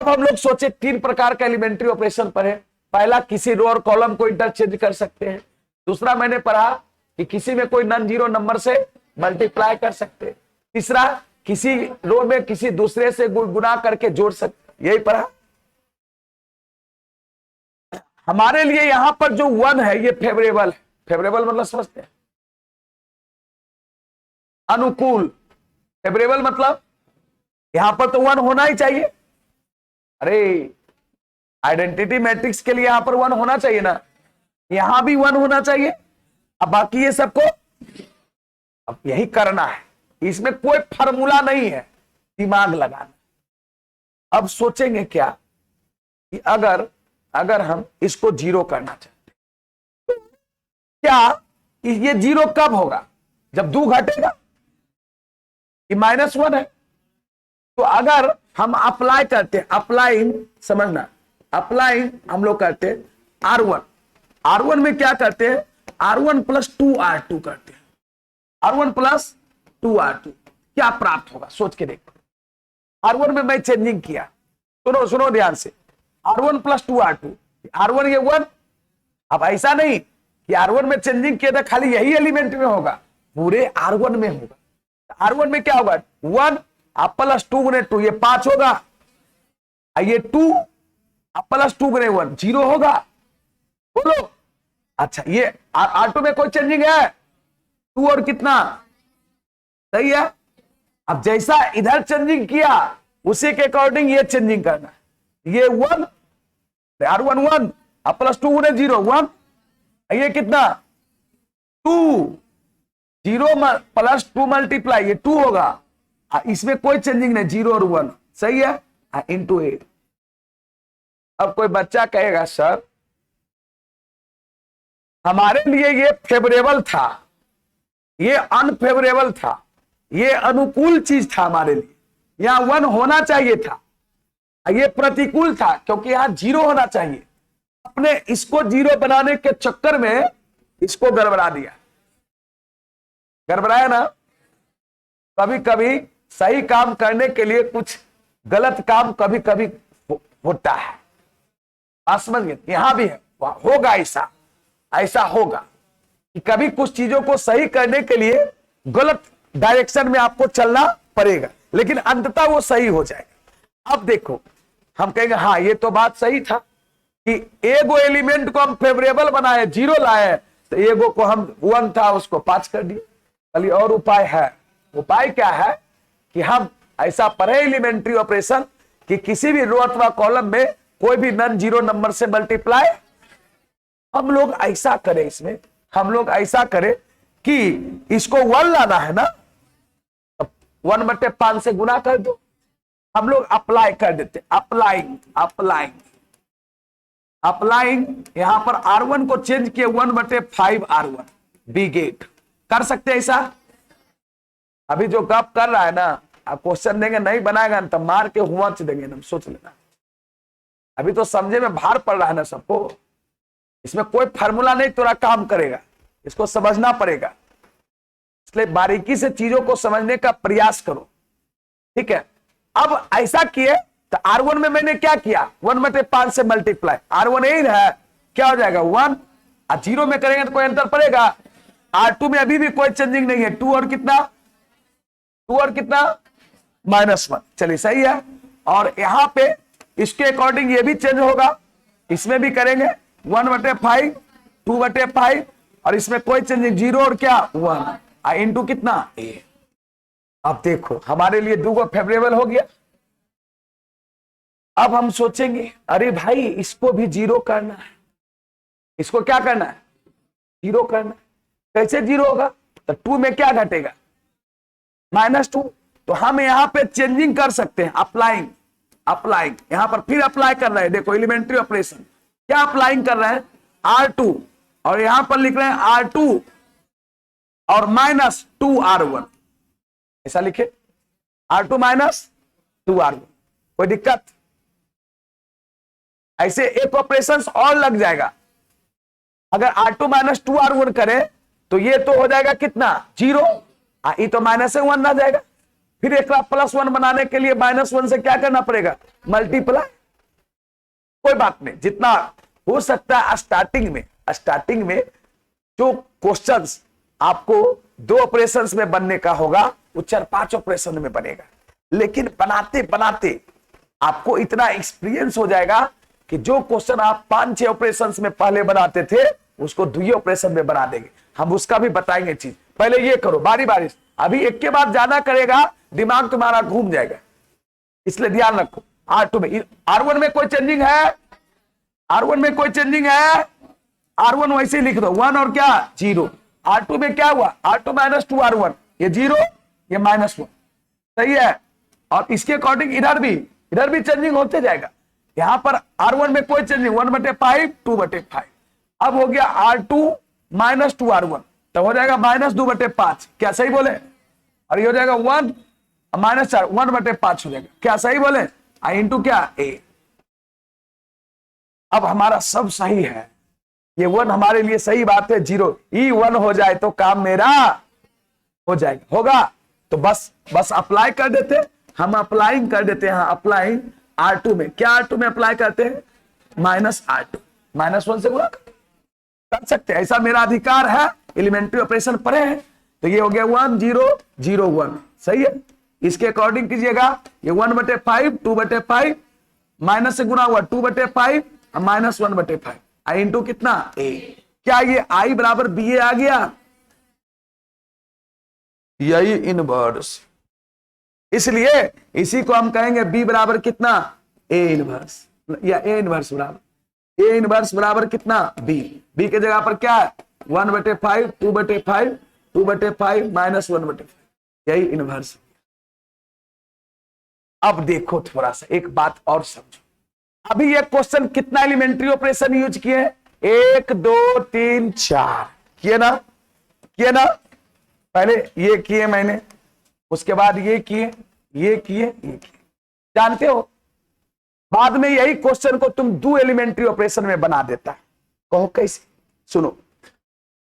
अब हम लोग सोचे 3 प्रकार का एलिमेंट्री ऑपरेशन पढ़े। पहला, किसी रो और कॉलम को इंटरचेंज कर सकते हैं। दूसरा मैंने पढ़ा कि किसी में कोई नॉन जीरो नंबर से मल्टीप्लाई कर सकते हैं। तीसरा, किसी रो में किसी दूसरे से गुणा करके जोड़ सकते, यही पढ़ा। हमारे लिए यहां पर जो 1 है ये फेवरेबल है। फेवरेबल मतलब समझते हैं, अनुकूल। फेवरेबल मतलब यहां पर तो 1 होना ही चाहिए। अरे आइडेंटिटी मैट्रिक्स के लिए यहां पर 1 होना चाहिए ना, यहां भी 1 होना चाहिए। अब बाकी ये सबको अब यही करना है, इसमें कोई फार्मूला नहीं है, दिमाग लगाना। अब सोचेंगे क्या कि अगर हम इसको 0 करना चाहते हैं, क्या ये 0 कब होगा, जब 2 घटेगा, कि -1 है। तो अगर हम अप्लाई करते हैं, अप्लाइंग समझना, अप्लाइंग हम लोग करते हैं R1 में क्या करते हैं, R1 + 2R2 करते हैं। R1 + 2R2 क्या प्राप्त होगा, सोच के देखो। R1 में मैं चेंजिंग किया, सुनो ध्यान से, R1 + 2R2, R1 ये 1। अब ऐसा नहीं कि R1 में चेंजिंग किया था खाली यही एलिमेंट में होगा, पूरे R1 में होगा। R1 में क्या होगा, 1 + 2 × 2 ये 5 होगा, ये 2 + 2 × 1 0 होगा। बोलो अच्छा, ये R2 में कोई चेंजिंग है, 2 और कितना, सही है। अब जैसा इधर चेंजिंग किया उसी के अकॉर्डिंग ये चेंजिंग करना, ये 1 R1 1 + 2 × 0 1, ये कितना 2 0 + 2 मल्टीप्लाई ये 2 होगा, इसमें कोई चेंजिंग नहीं, 0 और 1 सही है, इंटू 8। अब कोई बच्चा कहेगा सर हमारे लिए ये फेवरेबल था, ये अनफेवरेबल था, ये अनुकूल चीज था हमारे लिए, यहां 1 होना चाहिए था, ये प्रतिकूल था क्योंकि यहां 0 होना चाहिए। अपने इसको 0 बनाने के चक्कर में इसको गड़बड़ा दिया, गड़बड़ाया ना। कभी कभी सही काम करने के लिए कुछ गलत काम कभी कभी होता है, आप समझ गए। यहां भी है, होगा ऐसा होगा कि कभी कुछ चीजों को सही करने के लिए गलत डायरेक्शन में आपको चलना पड़ेगा, लेकिन अंततः वो सही हो जाएगा। अब देखो हम कहेंगे हाँ ये तो बात सही था कि एगो एलिमेंट को हम फेवरेबल बनाए 0 लाए, तो एगो को हम 1 था उसको 5 कर दिए। चलिए और उपाय है, उपाय क्या है कि हम ऐसा पढ़े एलिमेंट्री ऑपरेशन कि किसी भी रो अथवा कॉलम में कोई भी नॉन जीरो नंबर से मल्टीप्लाई, हम लोग ऐसा करें, इसमें हम लोग ऐसा करें कि इसको 1 लाना है ना, 1/5 से गुना कर दो। हम लोग अप्लाई कर देते, अप्लाइंग यहां पर R1 को चेंज किए 1/5 R1 बी गेट कर सकते हैं ऐसा। अभी जो गप कर रहा है ना, आप क्वेश्चन देंगे नहीं बनाएगा ना तो मार के हुआ देंगे ना, सोच लेना। अभी तो समझे में भार पड़ रहा है ना सबको, इसमें कोई फार्मूला नहीं थोड़ा काम करेगा, इसको समझना पड़ेगा। इसलिए बारीकी से चीजों को समझने का प्रयास करो, ठीक है। अब ऐसा किए तो R1 में मैंने क्या किया, 1/5 से मल्टीप्लाई, R1 यही है, क्या हो जाएगा 1, जीरो में करेंगे तो कोई अंतर पड़ेगा? R2 में अभी भी कोई चेंजिंग नहीं है, 2 और कितना, 2 और कितना -1, चलिए सही है। और यहां पे इसके अकॉर्डिंग ये भी चेंज होगा, इसमें भी करेंगे 1/5, 2/5, और इसमें कोई चेंजिंग, 0 और क्या 1 इंटू कितना a। अब देखो हमारे लिए दो फेवरेबल हो गया। अब हम सोचेंगे अरे भाई इसको भी 0 करना है, इसको क्या करना है 0 करना है, कैसे 0 होगा? तो 2 में क्या घटेगा -2, तो हम यहां पे चेंजिंग कर सकते हैं, अप्लाइंग, अप्लाइंग यहां पर फिर अप्लाई कर रहे हैं, देखो एलिमेंट्री ऑपरेशन क्या अप्लाइंग कर रहे हैं, R2 और यहां पर लिख रहे हैं R2 और -2R1, ऐसा लिखे R2 -2R1, कोई दिक्कत? ऐसे एक ऑपरेशन और लग जाएगा। अगर R2 -2R1 करे तो ये तो हो जाएगा कितना 0, ये तो -1 आ जाएगा। फिर एक +1 बनाने के लिए -1 से क्या करना पड़ेगा, मल्टीप्लाई। कोई बात नहीं, जितना हो सकता है स्टार्टिंग में जो क्वेश्चंस आपको 2 ऑपरेशंस में बनने का होगा वो 4-5 ऑपरेशन में बनेगा, लेकिन बनाते बनाते आपको इतना एक्सपीरियंस हो जाएगा कि जो क्वेश्चन आप 5-6 ऑपरेशंस में पहले बनाते थे उसको 2 ऑपरेशन में बना देंगे। हम उसका भी बताएंगे चीज, पहले ये करो बारी बारी, अभी एक के बाद ज्यादा करेगा दिमाग तुम्हारा घूम जाएगा, इसलिए ध्यान रखो। R2 में, R1 में कोई चेंजिंग है, R1 में कोई चेंजिंग है, R1 वैसे लिख दो 1 और क्या 0। R2 में क्या हुआ, R2 -2R1, ये 0 ये -1, सही है। और इसके अकॉर्डिंग इधर भी चेंजिंग होते जाएगा। यहां पर R1 में कोई चेंजिंग 1/5, 2/5, अब हो गया R2 -2R1, तो हो जाएगा -2/5, क्या सही बोले? और ये हो जाएगा 1 -4, 1/5 हो जाएगा, क्या सही बोले? इंटू क्या a। अब हमारा सब सही है, ये 1 हमारे लिए सही बात है, 0 1 हो जाए तो काम मेरा हो जाएगा, होगा तो बस अप्लाई कर देते, हम अप्लाइंग कर देते हैं, अप्लाइंग R2 में, क्या R2 में अप्लाई करते हैं -R2, -1 से गुणा कर सकते हैं, ऐसा मेरा अधिकार है, एलिमेंट्री ऑपरेशन पढ़े हैं। तो ये हो गया 1 0 0 1, सही है। इसके अकॉर्डिंग कीजिएगा, ये 1/5, 2/5, माइनस से गुना हुआ 2/5 और -1/5, आई इंटू कितना a। क्या ये I बराबर BA आ गया? यही इनवर्स, इसलिए इसी को हम कहेंगे B बराबर कितना A इनवर्स, या A इनवर्स बराबर A इनवर्स बराबर कितना B। B के जगह पर क्या है 1/5, 2/5, 2/5 -1/5, यही इनवर्स। अब देखो थोड़ा सा एक बात और समझो, अभी ये क्वेश्चन कितना एलिमेंट्री ऑपरेशन यूज किए, 1 2 3 4 किए ना, पहले ये किए मैंने, उसके बाद ये किए, ये किए, ये किए, जानते हो बाद में यही क्वेश्चन को तुम 2 एलिमेंट्री ऑपरेशन में बना देता है। कहो कैसे? सुनो,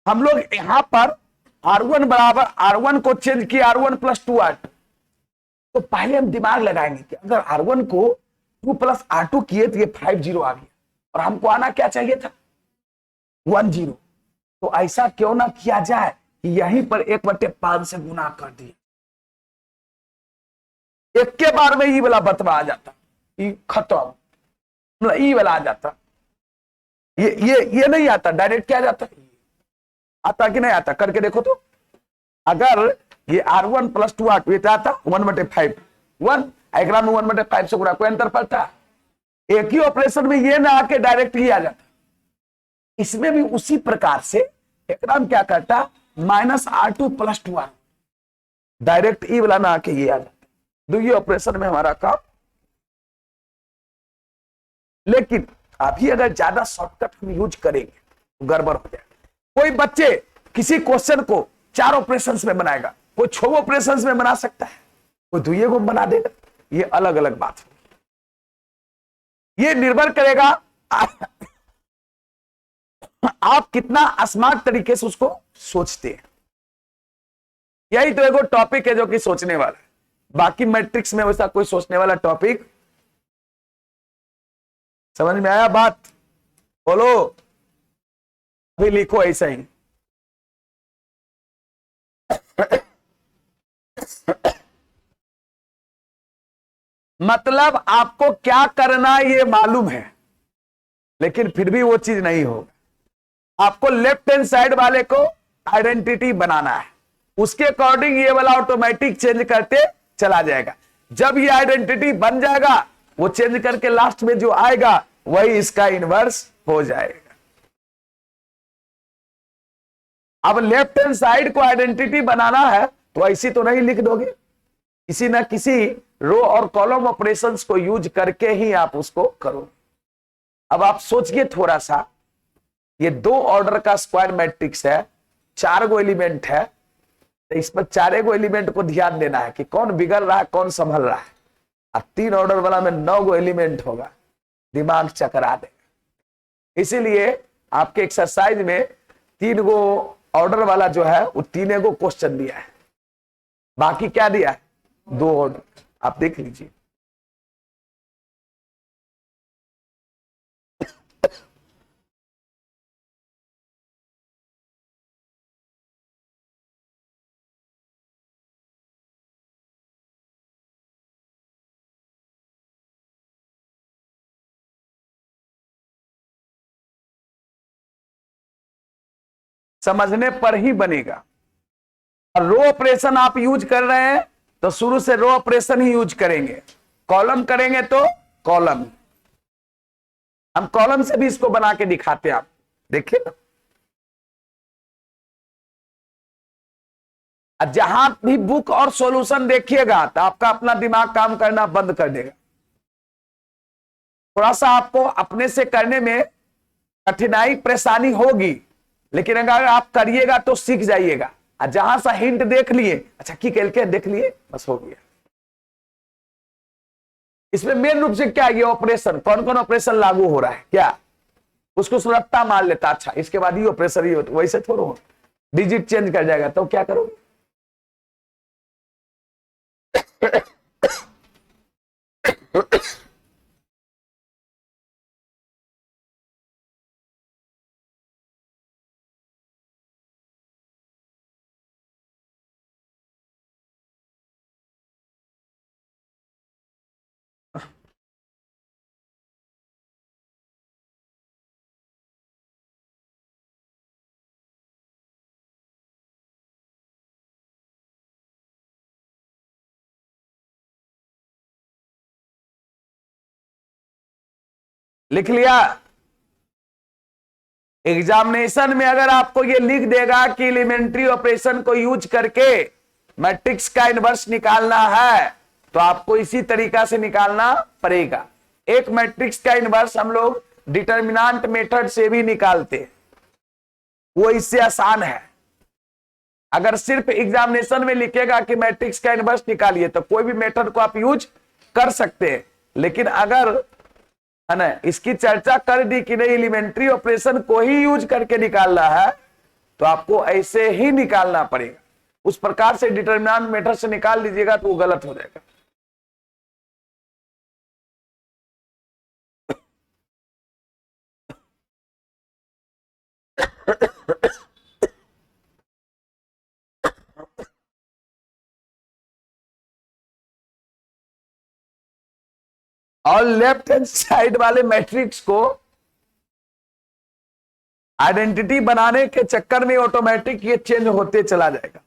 हम लोग यहां पर R1 बराबर R1 को चेंज किए R1 + 2R2, तो पहले हम दिमाग लगाएंगे कि अगर R1 को 2 + R2 किए तो ये 5 0 आ गया, और हमको आना क्या चाहिए था 1 0, तो ऐसा क्यों ना किया जाए कि यहीं पर 1/5 से गुना कर दिया, एक के बार में ई वाला बतवा आ जाता, ई खत्म, मतलब ई वाला आ जाता, ये नहीं आता, डायरेक्ट क्या जाता, आता कि नहीं आता, करके देखो तो। अगर ये R1 + 2R2 ये आता 1/5, 1 एग्राम में 1/5 से गुना, कोई अंतर पड़ता? एक ही ऑपरेशन में ये ना आके डायरेक्ट ही आ जाता, इसमें भी उसी प्रकार से एग्राम क्या करता -R2 + 2R, डायरेक्ट ई वाला ना आके ये आ जाता, दुई ऑपरेशन में हमारा काम। लेकिन अभी अगर ज्यादा शॉर्टकट हम यूज करेंगे तो गड़बड़ हो जाएगा। कोई बच्चे किसी क्वेश्चन को 4 ऑपरेशंस में बनाएगा, कोई 6 ऑपरेशंस में बना सकता है, कोई 2 को बना देगा, ये अलग अलग बात है। ये निर्भर करेगा आप कितना स्मार्ट तरीके से उसको सोचते हैं। यही तो एगो टॉपिक है जो कि सोचने वाला है, बाकी मैट्रिक्स में वैसा कोई सोचने वाला टॉपिक, समझ में आया बात? बोलो। अभी लिखो ऐसा ही। मतलब आपको क्या करना है ये मालूम है, लेकिन फिर भी वो चीज नहीं होगा। आपको लेफ्ट हैंड साइड वाले को आइडेंटिटी बनाना है, उसके अकॉर्डिंग ये वाला ऑटोमेटिक चेंज करते चला जाएगा। जब ये आइडेंटिटी बन जाएगा, वो चेंज करके लास्ट में जो आएगा वही इसका इनवर्स हो जाएगा। अब लेफ्ट हैंड साइड को आइडेंटिटी बनाना है तो ऐसी तो नहीं लिख दोगे, किसी ना किसी रो और कॉलम ऑपरेशंस को यूज करके ही आप उसको करो। अब आप सोचिए थोड़ा सा, ये 2 ऑर्डर का स्क्वायर मैट्रिक्स है, 4 गो एलिमेंट है, तो इस पर 4 गो एलिमेंट को ध्यान देना है कि कौन बिगड़ रहा है कौन संभल रहा है। अब 3 ऑर्डर वाला में 9 गो एलिमेंट होगा, दिमाग चकरा देगा। इसीलिए आपके एक्सरसाइज में 3 गो ऑर्डर वाला जो है वो 3 गो क्वेश्चन दिया है, बाकी क्या दिया है 2 ऑर्डर। आप देख लीजिए। समझने पर ही बनेगा। और रो ऑपरेशन आप यूज कर रहे हैं तो शुरू से रो ऑपरेशन ही यूज करेंगे, कॉलम करेंगे तो कॉलम। हम कॉलम से भी इसको बना के दिखाते हैं, आप देखिए ना। जहां भी बुक और सॉल्यूशन देखिएगा तो आपका अपना दिमाग काम करना बंद कर देगा। थोड़ा सा आपको अपने से करने में कठिनाई परेशानी होगी, लेकिन अगर आप करिएगा तो सीख जाइएगा। जहां सा हिंट देख लिए, अच्छा की के देख लिए, बस हो गया। इसमें मेन रूप से क्या है, ये ऑपरेशन कौन कौन ऑपरेशन लागू हो रहा है, क्या उसको सुरक्षा मान लेता, अच्छा इसके बाद ये ऑपरेशन ही होता, वैसे थोड़ा हो डिजिट चेंज कर जाएगा तो क्या करोगे। लिख लिया। एग्जामिनेशन में अगर आपको ये लिख देगा कि एलिमेंट्री ऑपरेशन को यूज करके मैट्रिक्स का इनवर्स निकालना है, तो आपको इसी तरीका से निकालना पड़ेगा। एक मैट्रिक्स का इनवर्स हम लोग डिटर्मिनेंट मेथड से भी निकालते हैं, वो इससे आसान है। अगर सिर्फ एग्जामिनेशन में लिखेगा कि मैट्रिक्स का इनवर्स निकालिए तो कोई भी मेथड को आप यूज कर सकते हैं, लेकिन अगर है ना इसकी चर्चा कर दी कि नहीं एलिमेंट्री ऑपरेशन को ही यूज करके निकालना है, तो आपको ऐसे ही निकालना पड़ेगा। उस प्रकार से डिटर्मिनेंट मेथड से निकाल लीजिएगा तो वो गलत हो जाएगा। और लेफ्ट हैंड साइड वाले मैट्रिक्स को आइडेंटिटी बनाने के चक्कर में ऑटोमेटिक ये चेंज होते चला जाएगा।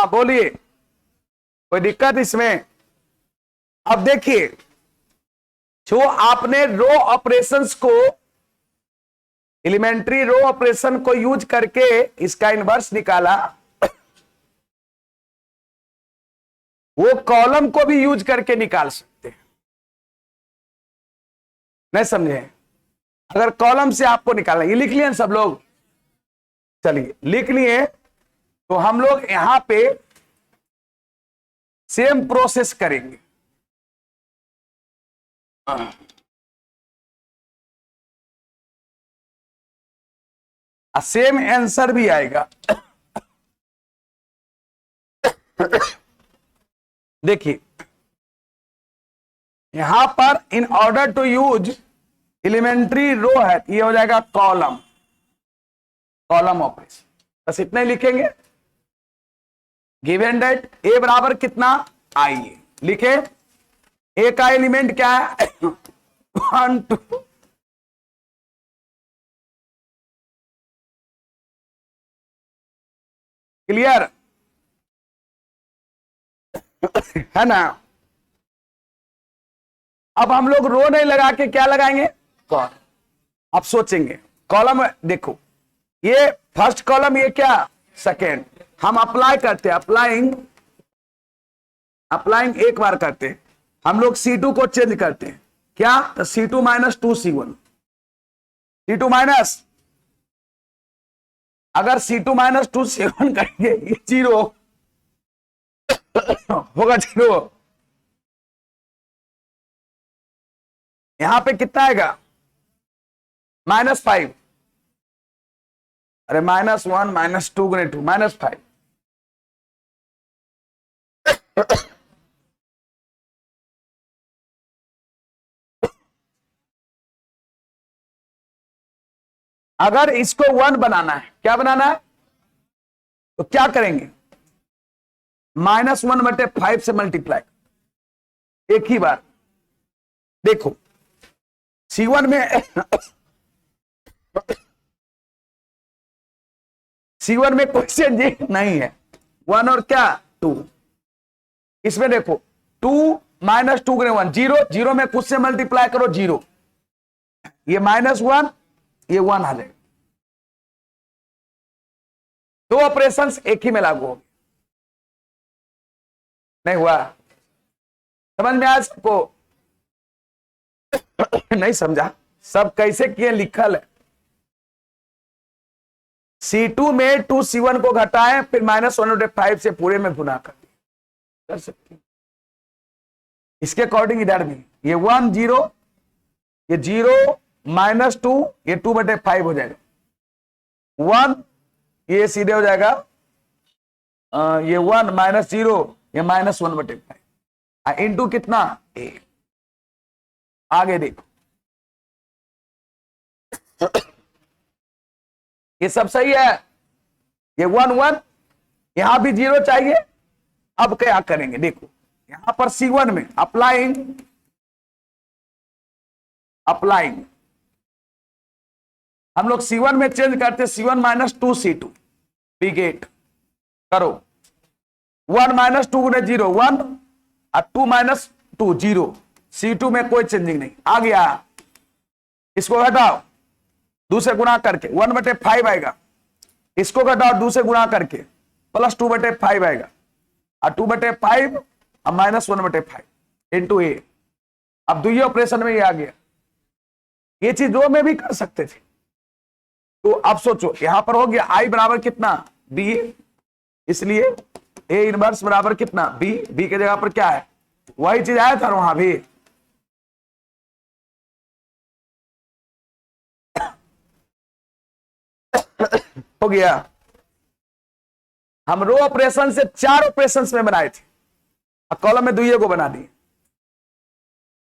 हाँ बोलिए, कोई दिक्कत इसमें? अब देखिए, जो आपने रो ऑपरेशंस को, एलिमेंट्री रो ऑपरेशन को यूज करके इसका इनवर्स निकाला, वो कॉलम को भी यूज करके निकाल सकते हैं। नहीं समझे? अगर कॉलम से आपको निकालना, ये लिख लिए सब लोग? चलिए लिख लिए। तो हम लोग यहां पे सेम प्रोसेस करेंगे। सेम आंसर भी आएगा। देखिए यहां पर in order to use elementary row है, ये हो जाएगा कॉलम, कॉलम ऑपरेशन। बस इतना ही लिखेंगे। गिवन दैट ए बराबर कितना, आई ए लिखे। ए का एलिमेंट क्या है 1 2, क्लियर है ना? अब हम लोग रो नहीं लगा के क्या लगाएंगे, कॉलम। अब सोचेंगे कॉलम, देखो ये फर्स्ट कॉलम, ये क्या सेकेंड। हम अप्लाई करते हैं, अप्लाइंग, अप्लाइंग एक बार करते हैं। हम लोग C2 को चेंज करते हैं, क्या, तो C2 minus 2C1, C2 minus, अगर C2 माइनस 2C1 करेंगे ये 0 होगा, 0। यहां पे कितना आएगा, -5, अरे -1 -2 गुने 2 -5। अगर इसको 1 बनाना है, क्या बनाना है, तो क्या करेंगे, -1/5 से मल्टीप्लाई एक ही बार। देखो C1 में C1 में कोई चेंज नहीं है, 1 और क्या 2। इसमें देखो 2 - 2 गुने 1 0, 0 में कुछ से मल्टीप्लाई करो 0, ये -1, ये 1 आ जाएगा। दो ऑपरेशंस एक ही में लागू हो, नहीं हुआ? समझ में आया सबको? नहीं समझा? सब कैसे किए लिखल है। C2 में 2C1 को घटाएं, फिर -1/5 से पूरे में गुना कर सकते हैं। इसके अकॉर्डिंग इधर भी ये 1 0, ये 0 -2, ये 2/5 हो जाएगा, 1 ये सीधे हो जाएगा ये 1 -0, ये -1/5 इंटू कितना ए। आगे देखो ये सब सही है, ये 1 1, यहां भी 0 चाहिए। अब क्या करेंगे, देखो यहां पर C1 में अप्लाइंग, अप्लाइंग हम लोग C1 में चेंज करते, C1 - 2C2 बिगेट करो, 1 - 2 गुने 0 1 और 2 - 2 0। C2 में कोई चेंजिंग नहीं, आ गया। इसको घटाओ 2 से गुणा करके 1/5 आएगा, इसको घटाओ 2 से गुणा करके प्लस 2/5 आएगा, और 2/5 और -1/5 इंटू ए। अब दुई ऑपरेशन में ये आ गया। ये चीज दो में भी कर सकते थे। तो अब सोचो यहां पर हो गया आई बराबर कितना, बी, इसलिए ए इनवर्स बराबर कितना, बी। बी के जगह पर क्या है, वही चीज आया था वहां भी। हो गया। हम रो ऑपरेशन से 4 ऑपरेशन में बनाए थे, और कॉलम में दुइये को बना दिए।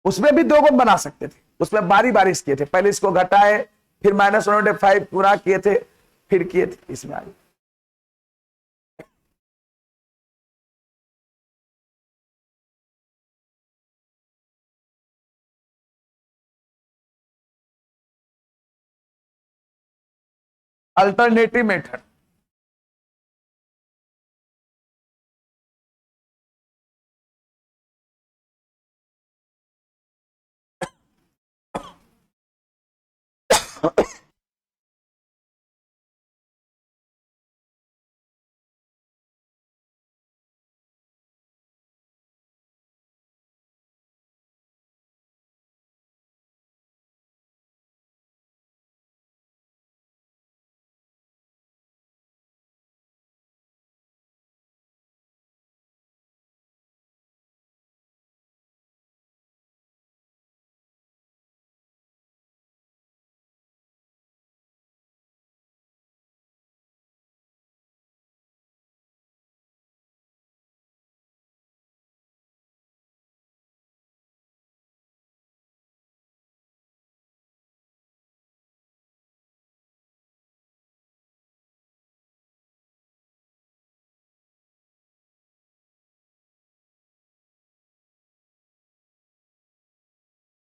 उसमें भी 2 को बना सकते थे, उसमें बारी बारी किए थे, पहले इसको घटाए, फिर -1/5 पूरा किए थे, फिर किए थे, इसमें आ गए। Alternative method,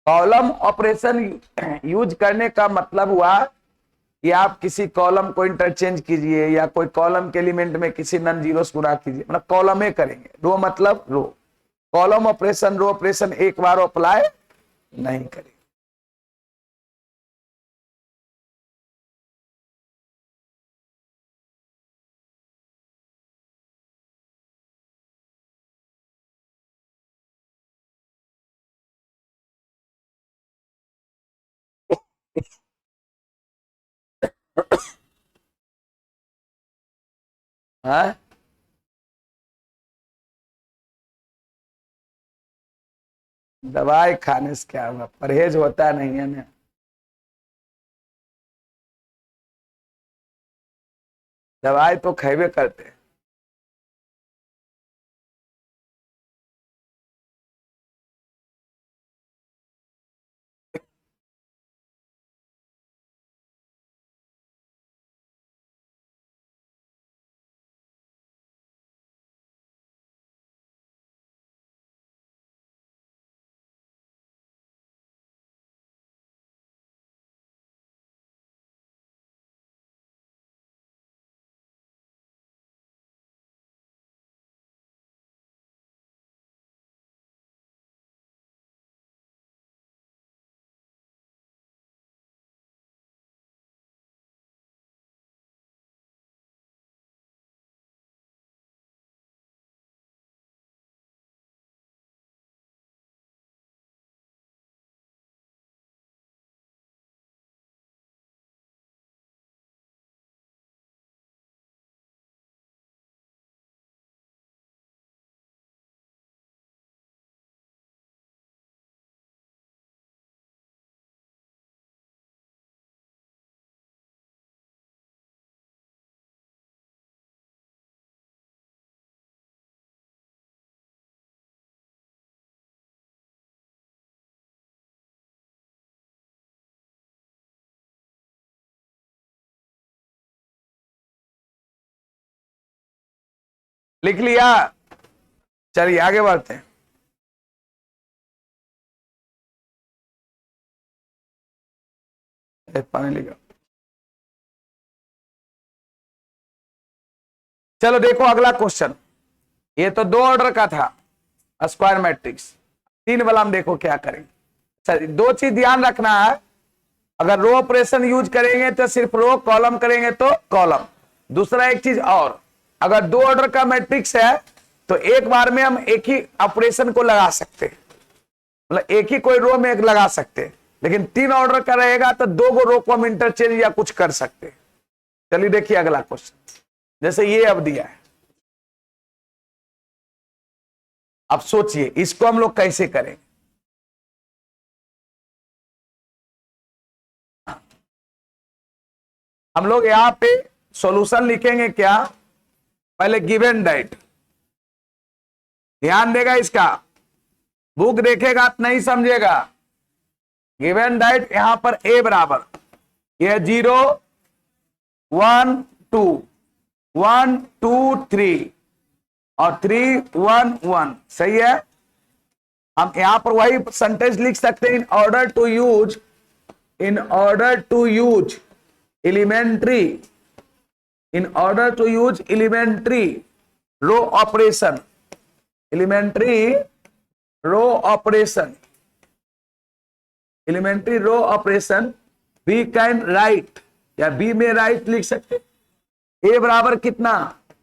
column operation use करने का मतलब हुआ कि आप किसी कॉलम को इंटरचेंज कीजिए या कोई कॉलम के एलिमेंट में किसी नन जीरोस गुणा कीजिए, मतलब कॉलम में करेंगे। रो मतलब रो, कॉलम ऑपरेशन रो ऑपरेशन एक बार अप्लाई नहीं करेंगे। हाँ, दवाई खाने से क्या होगा, परहेज होता नहीं है ना। दवाई तो खेबे करते हैं। लिख लिया, चलिए आगे बढ़ते हैं। पानी लिखा। चलो देखो अगला क्वेश्चन, ये तो दो ऑर्डर का था स्क्वायर मैट्रिक्स, तीन वाला हम देखो क्या करेंगे। सर दो चीज ध्यान रखना है, अगर रो ऑपरेशन यूज करेंगे तो सिर्फ रो, कॉलम करेंगे तो कॉलम। दूसरा एक चीज और, अगर दो ऑर्डर का मैट्रिक्स है तो एक बार में हम एक ही ऑपरेशन को लगा सकते हैं, मतलब एक ही कोई रो में एक लगा सकते हैं। लेकिन तीन ऑर्डर का रहेगा तो दो गो रो को हम इंटरचेंज या कुछ कर सकते हैं। चलिए देखिए अगला क्वेश्चन, जैसे ये अब दिया है, अब सोचिए इसको हम लोग कैसे करेंगे। हम लोग यहां पे सॉल्यूशन लिखेंगे क्या, पहले गिवन डेट, ध्यान देगा इसका, बुक देखेगा तो नहीं समझेगा। गिवन डेट यहां पर ए बराबर, यह 0 1 2 1 2 3 और 3 1 1, सही है। हम यहां पर वही सेंटेंस लिख सकते हैं, in order to use, in order to use elementary, in order to use elementary row operation, elementary row operation, elementary row operation we can write, या बी में राइट लिख सकते, ए बराबर कितना,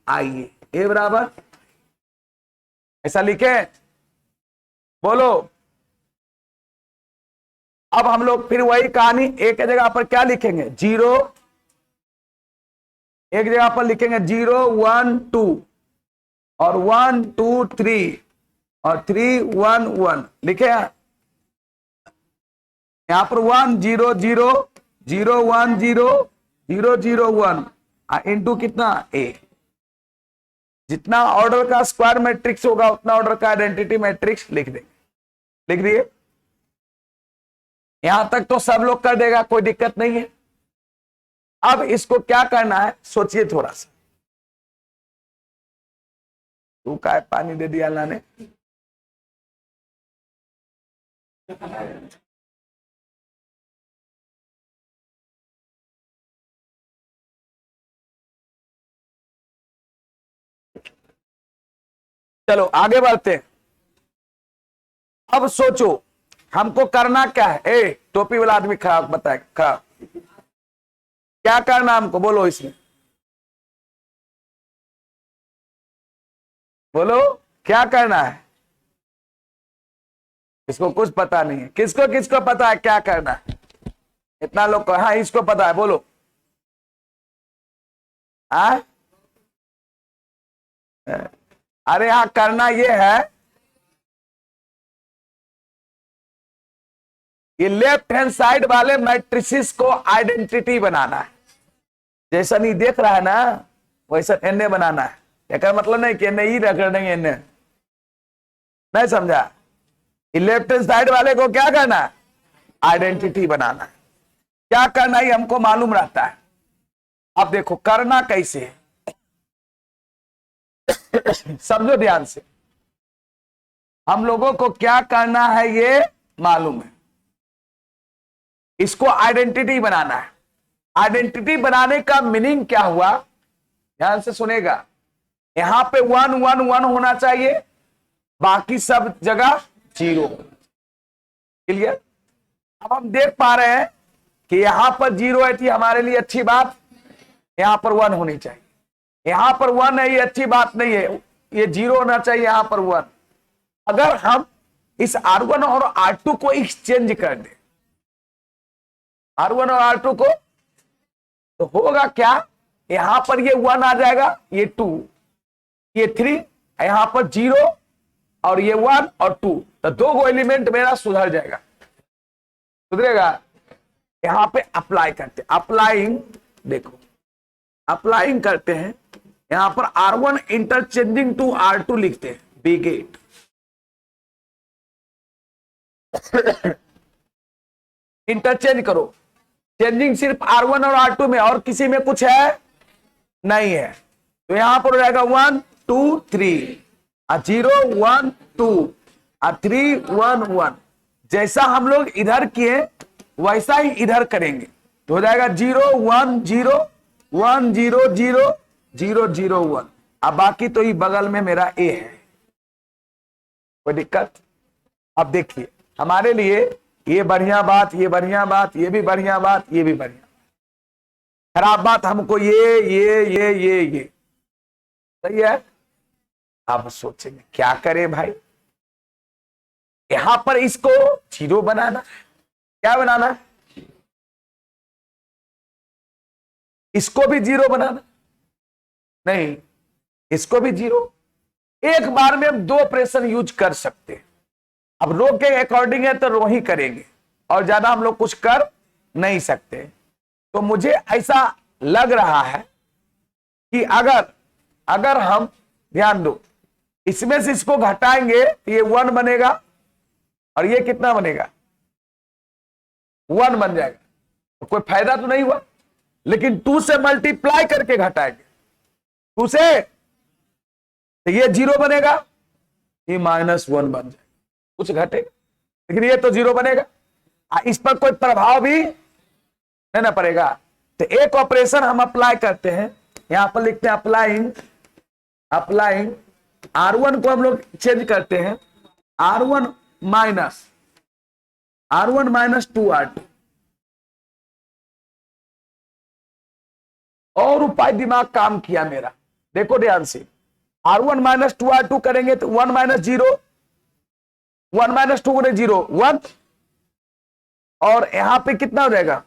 आइए ए बराबर, ऐसा लिखे, बोलो। अब हम लोग फिर वही कहानी, एक जगह पर क्या लिखेंगे 0, एक जगह पर लिखेंगे 0 1 2 और 1 2 3 और 3 1 1, लिखे यहां पर 1 0 0 0 1 0 0 0 1 इंटू कितना ए, जितना ऑर्डर का स्क्वायर मैट्रिक्स होगा उतना ऑर्डर का आइडेंटिटी मैट्रिक्स लिख देंगे, लिख दिए। यहां तक तो सब लोग कर देगा, कोई दिक्कत नहीं है। अब इसको क्या करना है सोचिए थोड़ा सा, तू का पानी दे दिया अल्लाह ने। चलो आगे बढ़ते हैं। अब सोचो हमको करना क्या है। ए टोपी वाला आदमी खड़ा बताए, खड़ा क्या करना हमको, बोलो इसमें, बोलो क्या करना है। इसको कुछ पता नहीं है। किसको किसको पता है क्या करना है? इतना लोग को, हाँ इसको पता है, बोलो। हाँ अरे हाँ करना ये है, ये लेफ्ट हैंड साइड वाले मैट्रिसेस को आइडेंटिटी बनाना है। जैसा नहीं देख रहा है ना वैसा एन बनाना है। एक मतलब नहीं कि एन ही रख देंगे, एन नहीं समझा। ये लेफ्ट हैंड साइड वाले को क्या करना है, आइडेंटिटी बनाना है। क्या करना है हमको मालूम रहता है। अब देखो करना कैसे है समझो ध्यान से। हम लोगों को क्या करना है ये मालूम है। इसको आइडेंटिटी बनाना है। आइडेंटिटी बनाने का मीनिंग क्या हुआ, ध्यान से सुनेगा। यहां पे 1 1 1 होना चाहिए, बाकी सब जगह 0। क्लियर। अब हम देख पा रहे हैं कि यहां पर 0 है थी हमारे लिए अच्छी बात, यहां पर 1 होनी चाहिए। यहां पर 1 है ये अच्छी बात नहीं है, ये 0 होना चाहिए, यहां पर 1। अगर हम इस R1 और R2 को एक्सचेंज कर दें, R1 और R2 को, तो होगा क्या, यहां पर ये 1 आ जाएगा, ये 2, ये 3, यहां पर 0 और ये 1 और 2, तो 2 एलिमेंट मेरा सुधर जाएगा, सुधरेगा। यहां पे अप्लाई करते, अप्लाइंग, देखो अप्लाइंग करते हैं। यहां पर R1 इंटरचेंजिंग टू R2 लिखते हैं, बिगेट। इंटरचेंज करो, चेंजिंग सिर्फ R1 और R2 में, और किसी में कुछ है नहीं है। तो यहां पर हो जाएगा 1 2 3, 0 1 2, 3 1 1। जैसा हम लोग इधर किए वैसा ही इधर करेंगे, तो हो जाएगा 0 1 0 1 0 0 0 0 1। अब बाकी तो ये बगल में मेरा ए है, कोई दिक्कत। अब देखिए हमारे लिए ये बढ़िया बात, ये बढ़िया बात, ये भी बढ़िया बात, ये भी बढ़िया। खराब बात हमको ये सही है। अब सोचेंगे क्या करें भाई, यहां पर इसको 0 बनाना, क्या बनाना, इसको भी 0 बनाना, नहीं इसको भी 0। एक बार में हम 2 ऑपरेशन यूज कर सकते हैं। अब रो के अकॉर्डिंग है तो रो ही करेंगे, और ज्यादा हम लोग कुछ कर नहीं सकते। तो मुझे ऐसा लग रहा है कि अगर हम ध्यान दो, इसमें से इसको घटाएंगे तो ये 1 बनेगा, और ये कितना बनेगा, 1 बन जाएगा। तो कोई फायदा तो नहीं हुआ। लेकिन 2 से मल्टीप्लाई करके घटाएंगे, 2 से, तो ये 0 बनेगा, ये -1 बन जाएगा, कुछ घटेगा, लेकिन ये तो 0 बनेगा। इस पर कोई प्रभाव भी नहीं ना पड़ेगा। तो एक ऑपरेशन हम अप्लाई करते हैं, यहां पर लिखते हैं अप्लाइंग R1 को हम लोग चेंज करते हैं, R1 माइनस 2R2। और उपाय दिमाग काम किया मेरा, देखो ध्यान से। R1 माइनस 2R2 करेंगे तो 1 माइनस 0, 1 माइनस 2 0 1, और यहां पे कितना हो जाएगा,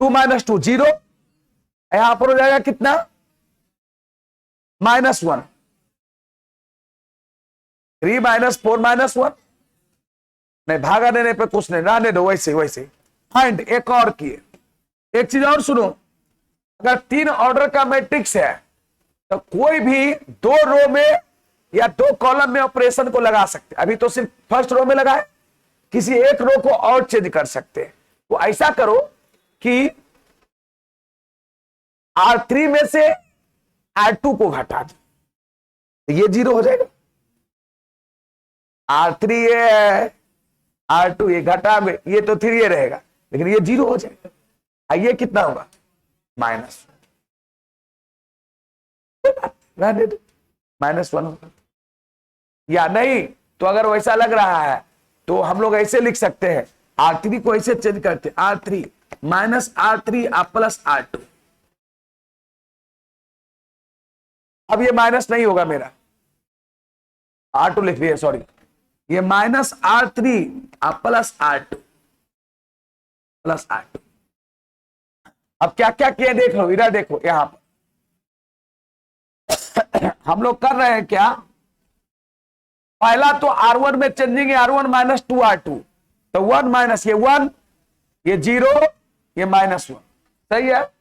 2 माइनस 2 0, यहां पर हो जाएगा कितना, -1, 3 माइनस 4 -1। नहीं भागा देने पे कुछ नहीं, रहने दो वैसे वैसे। फाइंड एक और किए, एक चीज और सुनो, अगर 3 ऑर्डर का मैट्रिक्स है तो कोई भी 2 रो में या 2 कॉलम में ऑपरेशन को लगा सकते। अभी तो सिर्फ फर्स्ट रो में लगाए, किसी एक रो को और चेंज कर सकते हैं। तो ऐसा करो कि R3 में से R2 को घटा दो, तो ये 0 हो जाएगा। R3 ये है, R2 ये घटा में, ये तो 3 ये रहेगा, लेकिन ये 0 हो जाएगा। ये कितना होगा, -1। -1 होगा, या नहीं तो अगर वैसा लग रहा है तो हम लोग ऐसे लिख सकते हैं, R3 को ऐसे चेंज करते हैं, R3 minus R3 plus R2। अब ये माइनस नहीं होगा मेरा, R2 लिख दिया, सॉरी, ये minus R3 plus R2 plus R2। अब क्या क्या किया देख लो, इधर देखो, यहां पर हम लोग कर रहे हैं क्या, पहला तो R1 में चेंजिंग है, R1 माइनस 2R2, तो 1 माइनस ये 1, ये 0, ये -1, सही है।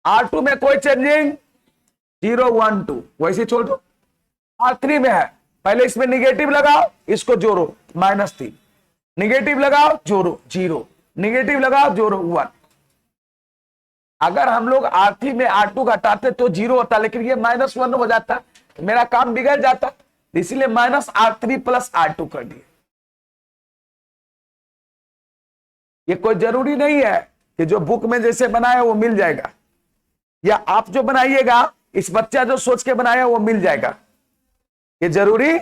R2 में कोई चेंजिंग, 0 1 2, वैसे छोड़ दो। R3 में है, पहले इसमें निगेटिव लगाओ, इसको जोड़ो, -3, निगेटिव लगाओ जोड़ो 0, निगेटिव लगाओ जोड़ो 1। अगर हम लोग R3 में R2 घटाते तो 0 होता, लेकिन ये -1 हो जाता, मेरा काम बिगड़ जाता, इसीलिए -R3 प्लस R2 कर दिए। ये कोई जरूरी नहीं है कि जो बुक में जैसे बनाया वो मिल जाएगा, या आप जो बनाइएगा, इस बच्चा जो सोच के बनाया वो मिल जाएगा, ये जरूरी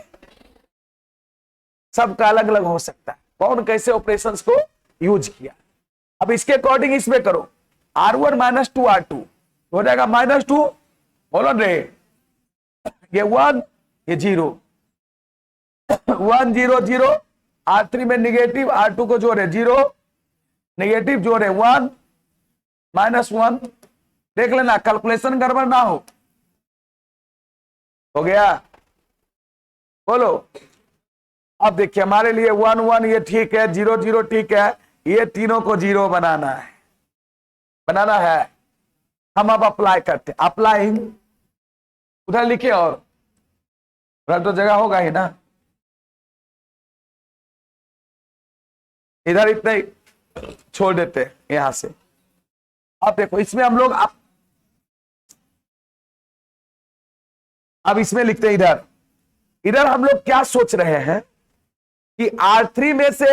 सबका अलग अलग हो सकता है, कौन कैसे ऑपरेशंस को यूज किया। अब इसके अकॉर्डिंग इसमें करो, R1 माइनस 2R2 हो जाएगा -2, बोलो रे, ये 1, ये 0, 1 0 0, R3 में निगेटिव, R2 को जोड़े 0, निगेटिव जोड़े 1, -1, देख लेना कैलकुलेशन गड़बड़ ना हो गया, बोलो। अब देखिए हमारे लिए 1 1 ये ठीक है, 0 0 ठीक है, ये तीनों को 0 बनाना है, हम अब अप्लाई करते, अप्लाइंग, उधर लिखे और उधर तो जगह होगा ही ना, इधर इतना ही छोड़ देते हैं यहां से। अब देखो इसमें हम लोग अब इसमें लिखते हैं, इधर हम लोग क्या सोच रहे हैं कि R3 में से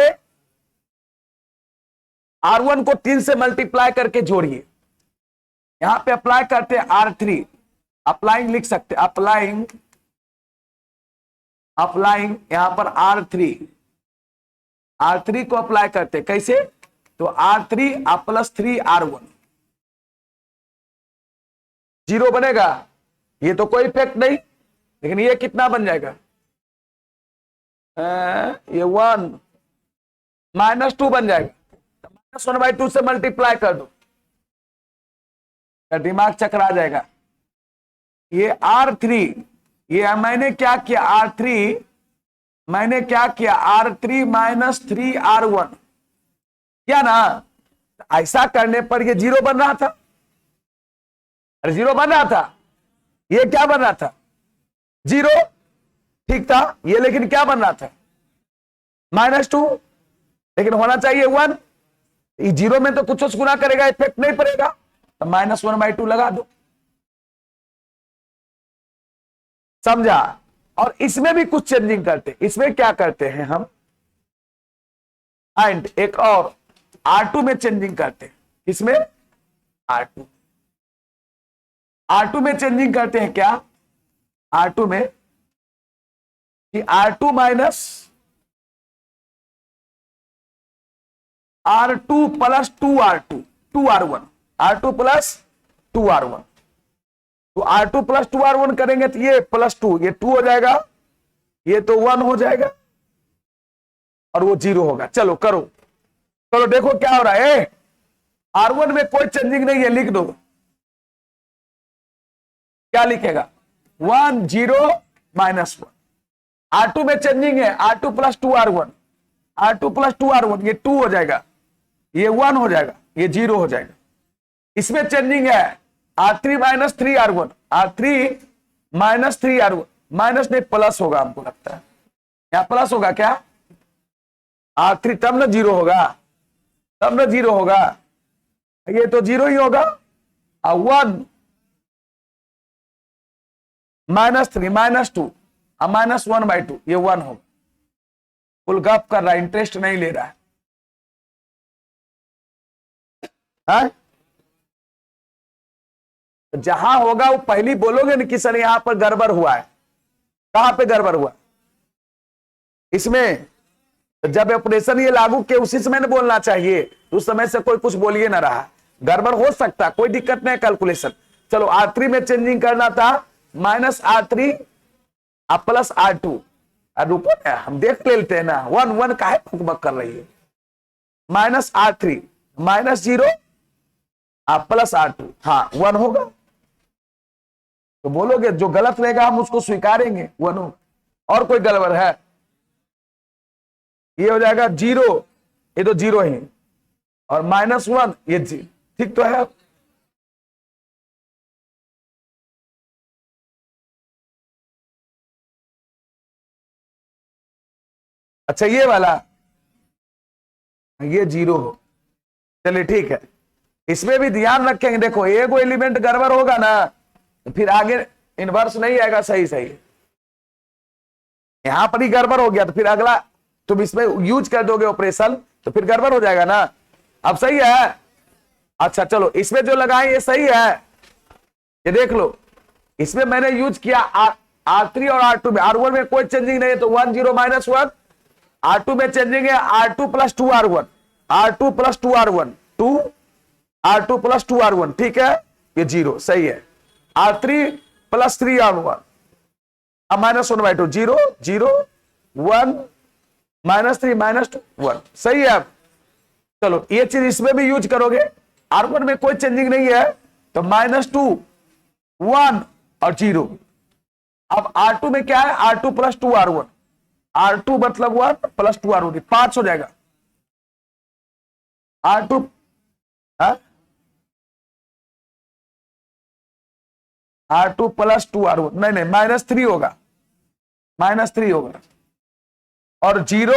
R1 को 3 से मल्टीप्लाई करके जोड़िए, यहां पे अप्लाई करते हैं R3, अप्लाइंग लिख सकते, अप्लाइंग यहां पर R3 को अप्लाई करते कैसे, तो R3 प्लस 3R1 0 बनेगा, ये तो कोई इफेक्ट नहीं, लेकिन ये कितना बन जाएगा, ये 1 -2 बन जाएगा, -1/2 से मल्टीप्लाई कर दो, दिमाग चकरा जाएगा। ये R3, ये मैंने क्या किया, R3 माइनस 3R1 क्या ना, ऐसा करने पर ये 0 बन रहा था, अरे 0 बन रहा था, ये क्या बन रहा था, 0 ठीक था, ये लेकिन क्या बन रहा था, -2, लेकिन होना चाहिए 1, 0 में तो कुछ गुना करेगा, इफेक्ट नहीं पड़ेगा, तो -1/2 लगा दो, समझा। और इसमें भी कुछ चेंजिंग करते, इसमें क्या करते हैं हम, एंड एक और R2 में चेंजिंग करते हैं, इसमें R2 में चेंजिंग करते हैं क्या, R2 में कि R2 minus R2 plus 2R1, R2 plus 2R1, तो R2 प्लस 2R1 करेंगे तो ये +2, ये 2 हो जाएगा, ये तो 1 हो जाएगा, और वो 0 होगा। चलो करो देखो क्या हो रहा है, R1 में कोई चेंजिंग नहीं है, लिख दो, क्या लिखेगा, 1 0 -1। R2 में चेंजिंग है, R2 प्लस 2R1, ये 2 हो जाएगा, ये 1 हो जाएगा, ये 0 हो जाएगा। इसमें चेंजिंग है R3 माइनस 3R1, माइनस नहीं प्लस होगा, हमको लगता है यहां प्लस होगा क्या, R3 तब ना 0 होगा, ये तो 0 ही होगा, 1 -3 -2 -1/2, ये 1 होगा। फुल गप कर रहा है, इंटरेस्ट नहीं ले रहा है, जहां होगा वो पहली बोलोगे ना कि सर यहां पर गड़बड़ हुआ है, कहां पे गड़बड़ हुआ इसमें? जब ऑपरेशन ये लागू किया उसी समय ने बोलना चाहिए, उस समय से कोई कुछ बोलिए ना रहा। गड़बड़ हो सकता, कोई दिक्कत नहीं कैलकुलेशन। चलो R3 में चेंजिंग करना था, -R3 अब +R2। रुको ना, हम देख लेते हैं ना, 1 1 काहे फुकबक कर रही है। -R3 -0 आप +R2, हाँ 1 होगा। तो बोलोगे जो गलत रहेगा हम उसको स्वीकारेंगे, 1 हो। और कोई गड़बड़ है? ये हो जाएगा 0, ये तो 0 ही, और -1 ये ठीक तो है। अच्छा ये वाला, ये 0 हो, चलिए ठीक है। इसमें भी ध्यान रखेंगे, देखो एक एलिमेंट गड़बड़ होगा ना तो फिर आगे इनवर्स नहीं आएगा सही सही। यहां पर ही गड़बड़ हो गया तो फिर अगला तुम इसमें यूज कर दोगे ऑपरेशन तो फिर गड़बड़ हो जाएगा ना। अब सही है? अच्छा चलो इसमें जो लगाए ये सही है, ये देख लो। इसमें मैंने यूज किया R3 और R2 में। R1 में कोई चेंजिंग नहीं है तो 1 0 -1। R2 में चेंजिंग है, R2 + 2R1, R2 + 2R1 2, R2 + 2R1, ठीक है, ये 0 सही है। R3 + 3R1 अब -1/2 0 0 1 -3 -2 1 सही है। चलो ये चीज इसमें भी यूज करोगे। R1 में कोई चेंजिंग नहीं है तो -2 1 और 0। अब R2 में क्या है? R2 + 2R1, R2 मतलब 1 + 2R1 5 हो जाएगा। R2 R2 + 2R1 नहीं नहीं -3 होगा, -3 होगा। और 0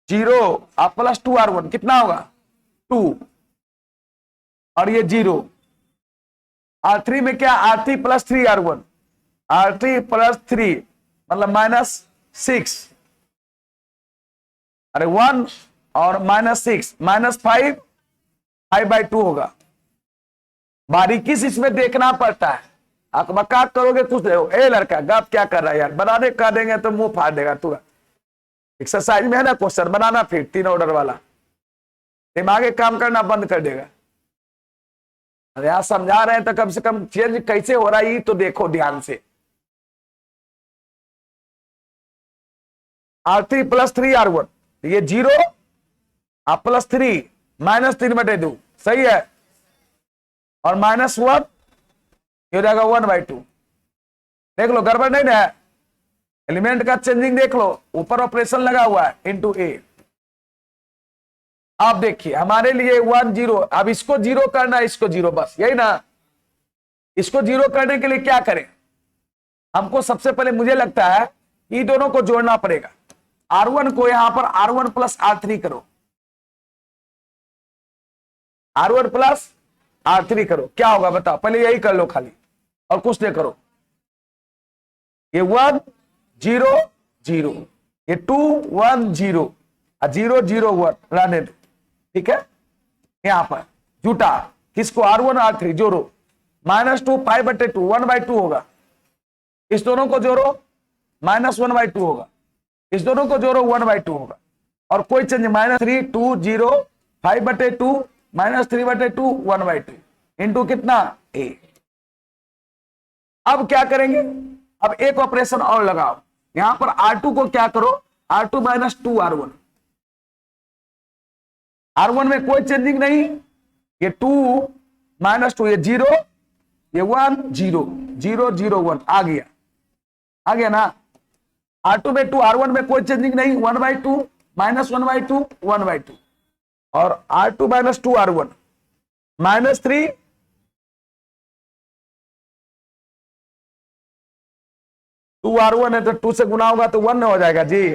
0 आप + 2R1 कितना होगा? 2, और ये 0। R3 में क्या? R3 + 3R1, R3 + 3 मतलब -6, अरे 1 और -6 -5 5/2 होगा। बारीकी से इसमें देखना पड़ता है, अकबका करोगे कुछ देखो। ए लड़का गप क्या कर रहा है यार, बनाने का देंगे तो मुंह फाड़ देगा तू। एक्सरसाइज में है ना क्वेश्चन बनाना, फिर 3 ऑर्डर वाला दिमाग काम करना बंद कर देगा। अरे यार समझा रहे हैं तो कम से कम चेंज कैसे हो रहा है ये तो देखो ध्यान से। R3 + 3R1 ये 0 आप +3 -3/2 सही है, और -1 ये हो जाएगा 1/2। देख लो गड़बड़ नहीं ना, एलिमेंट का चेंजिंग देख लो, ऊपर ऑपरेशन लगा हुआ है × A। आप देखिए हमारे लिए 1 0, अब इसको 0 करना है, इसको 0 बस यही ना। इसको 0 करने के लिए क्या करें? हमको सबसे पहले मुझे लगता है ये दोनों को जोड़ना पड़ेगा। R1 को यहां पर R1 + R3 करो, R1 + R3 करो, क्या होगा बताओ? पहले यही कर लो खाली, और कुछ नहीं करो। ये 1 0 0, ये 2 1 0 0 0 1 रहने दो, ठीक है। यहां पर जुटा किसको? R1 R3 जोड़ो, -2 5/2 1/2 होगा। इस दोनों को जोड़ो -1/2 होगा, इस दोनों को जोड़ो 1/2 होगा। और कोई चेंज -3 2 0 5/2 -3/2 1/2 इंटू कितना? A। अब क्या करेंगे? अब एक ऑपरेशन और लगाओ, यहां पर R2 को क्या करो? R2 - 2R1, R1 में कोई चेंजिंग नहीं, ये 2 -2 ये 0 ये 1 0 0 0 1 आ गया ना। R2 में 2 R1 में कोई चेंजिंग नहीं, 1/2 -1/2 1/2, और R2 - 2R1 -3 2R1 है तो 2 से गुना होगा तो 1 हो जाएगा जी।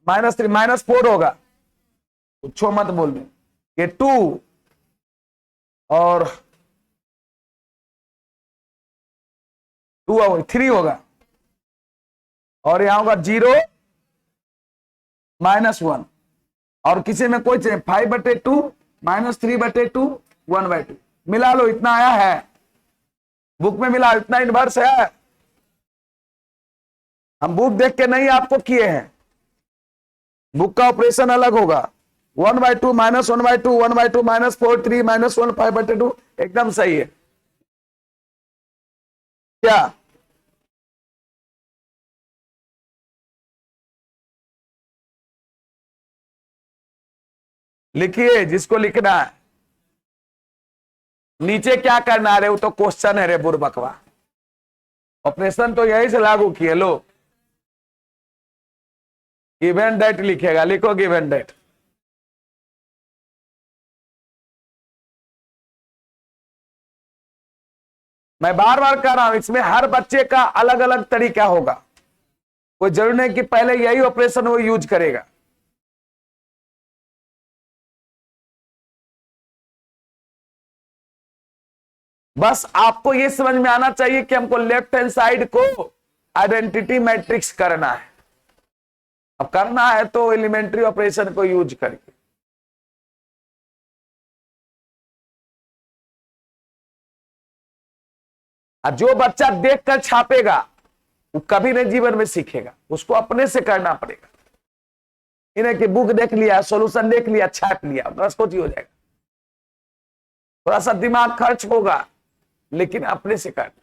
-3 -4 होगा, पूछो मत बोल दो। ये 2 और 2 3 होगा, और यहां होगा 0 -1, और किसी में कोई चाहिए 5/2 -3/2 1/2 मिला लो, इतना आया है बुक में मिला, इतना इनवर्स है। हम बुक देख के नहीं आपको किए हैं, बुक का ऑपरेशन अलग होगा। 1/2 -1/2 1/2 -4 3 -1 5/2 एकदम सही है क्या? लिखिए जिसको लिखना है। नीचे क्या करना है रे, वो तो क्वेश्चन है रे बुरबकवा। ऑपरेशन तो यही से लागू किए लो। गिवन डेट लिखेगा, लिखो गिवन डेट। मैं बार बार कह रहा हूं, इसमें हर बच्चे का अलग अलग तरीका होगा। कोई जरूरी नहीं कि पहले यही ऑपरेशन वो यूज करेगा। बस आपको ये समझ में आना चाहिए कि हमको लेफ्ट हैंड साइड को आइडेंटिटी मैट्रिक्स करना है। अब करना है तो एलिमेंट्री ऑपरेशन को यूज करके। और जो बच्चा देखकर छापेगा वो कभी नहीं जीवन में सीखेगा, उसको अपने से करना पड़ेगा। इन्हें कि बुक देख लिया, सॉल्यूशन देख लिया, छाप लिया, बस कुछ ही हो जाएगा। थोड़ा सा दिमाग खर्च होगा लेकिन अपने से करना।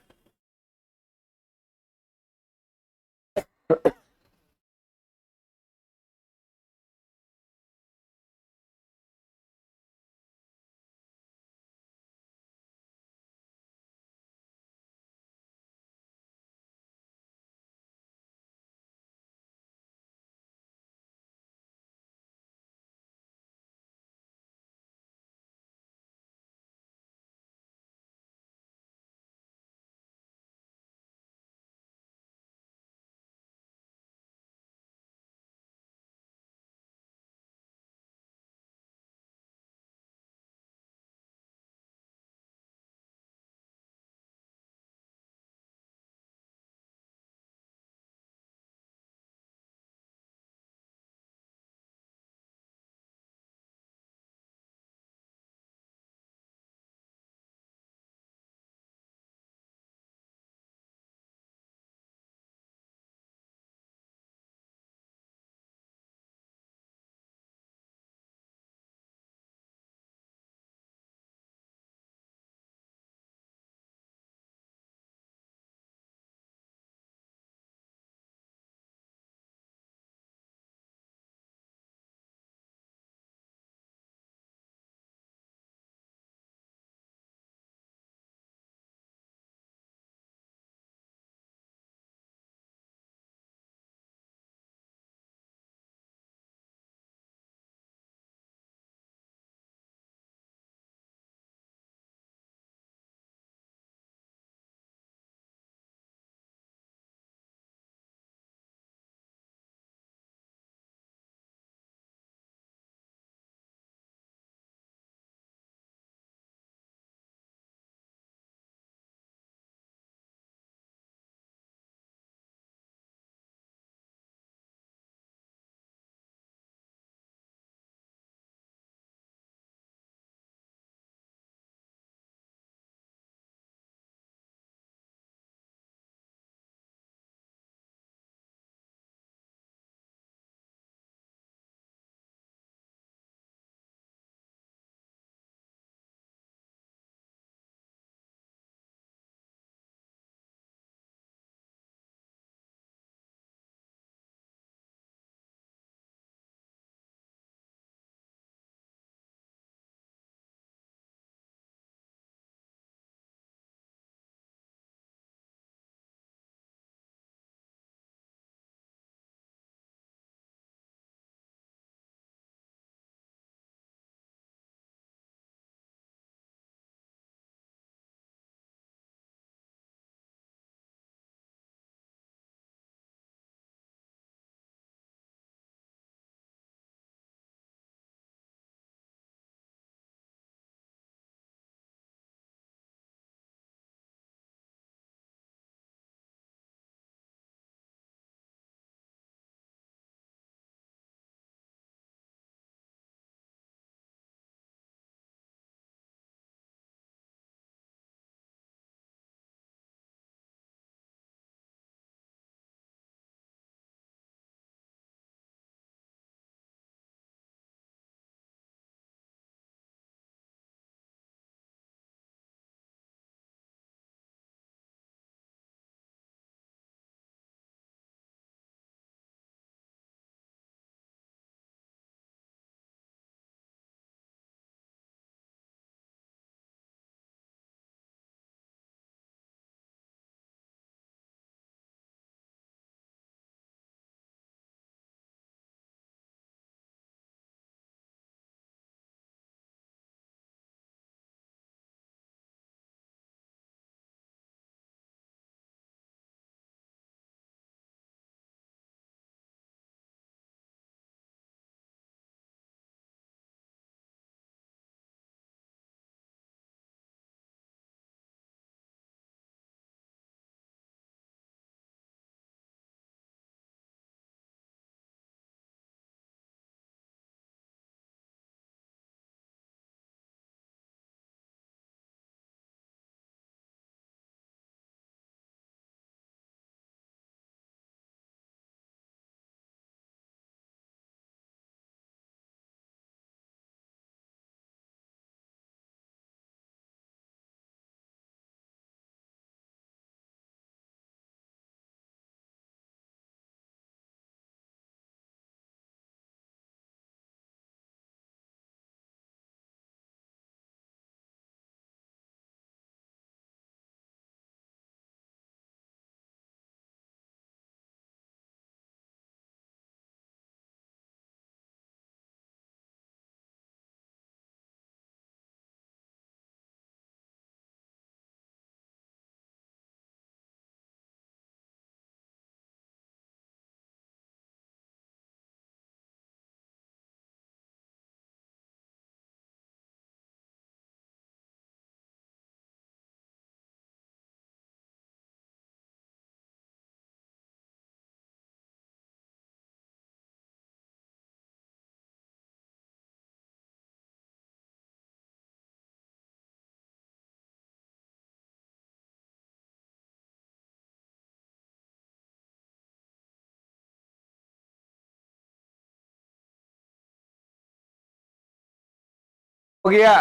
हो गया।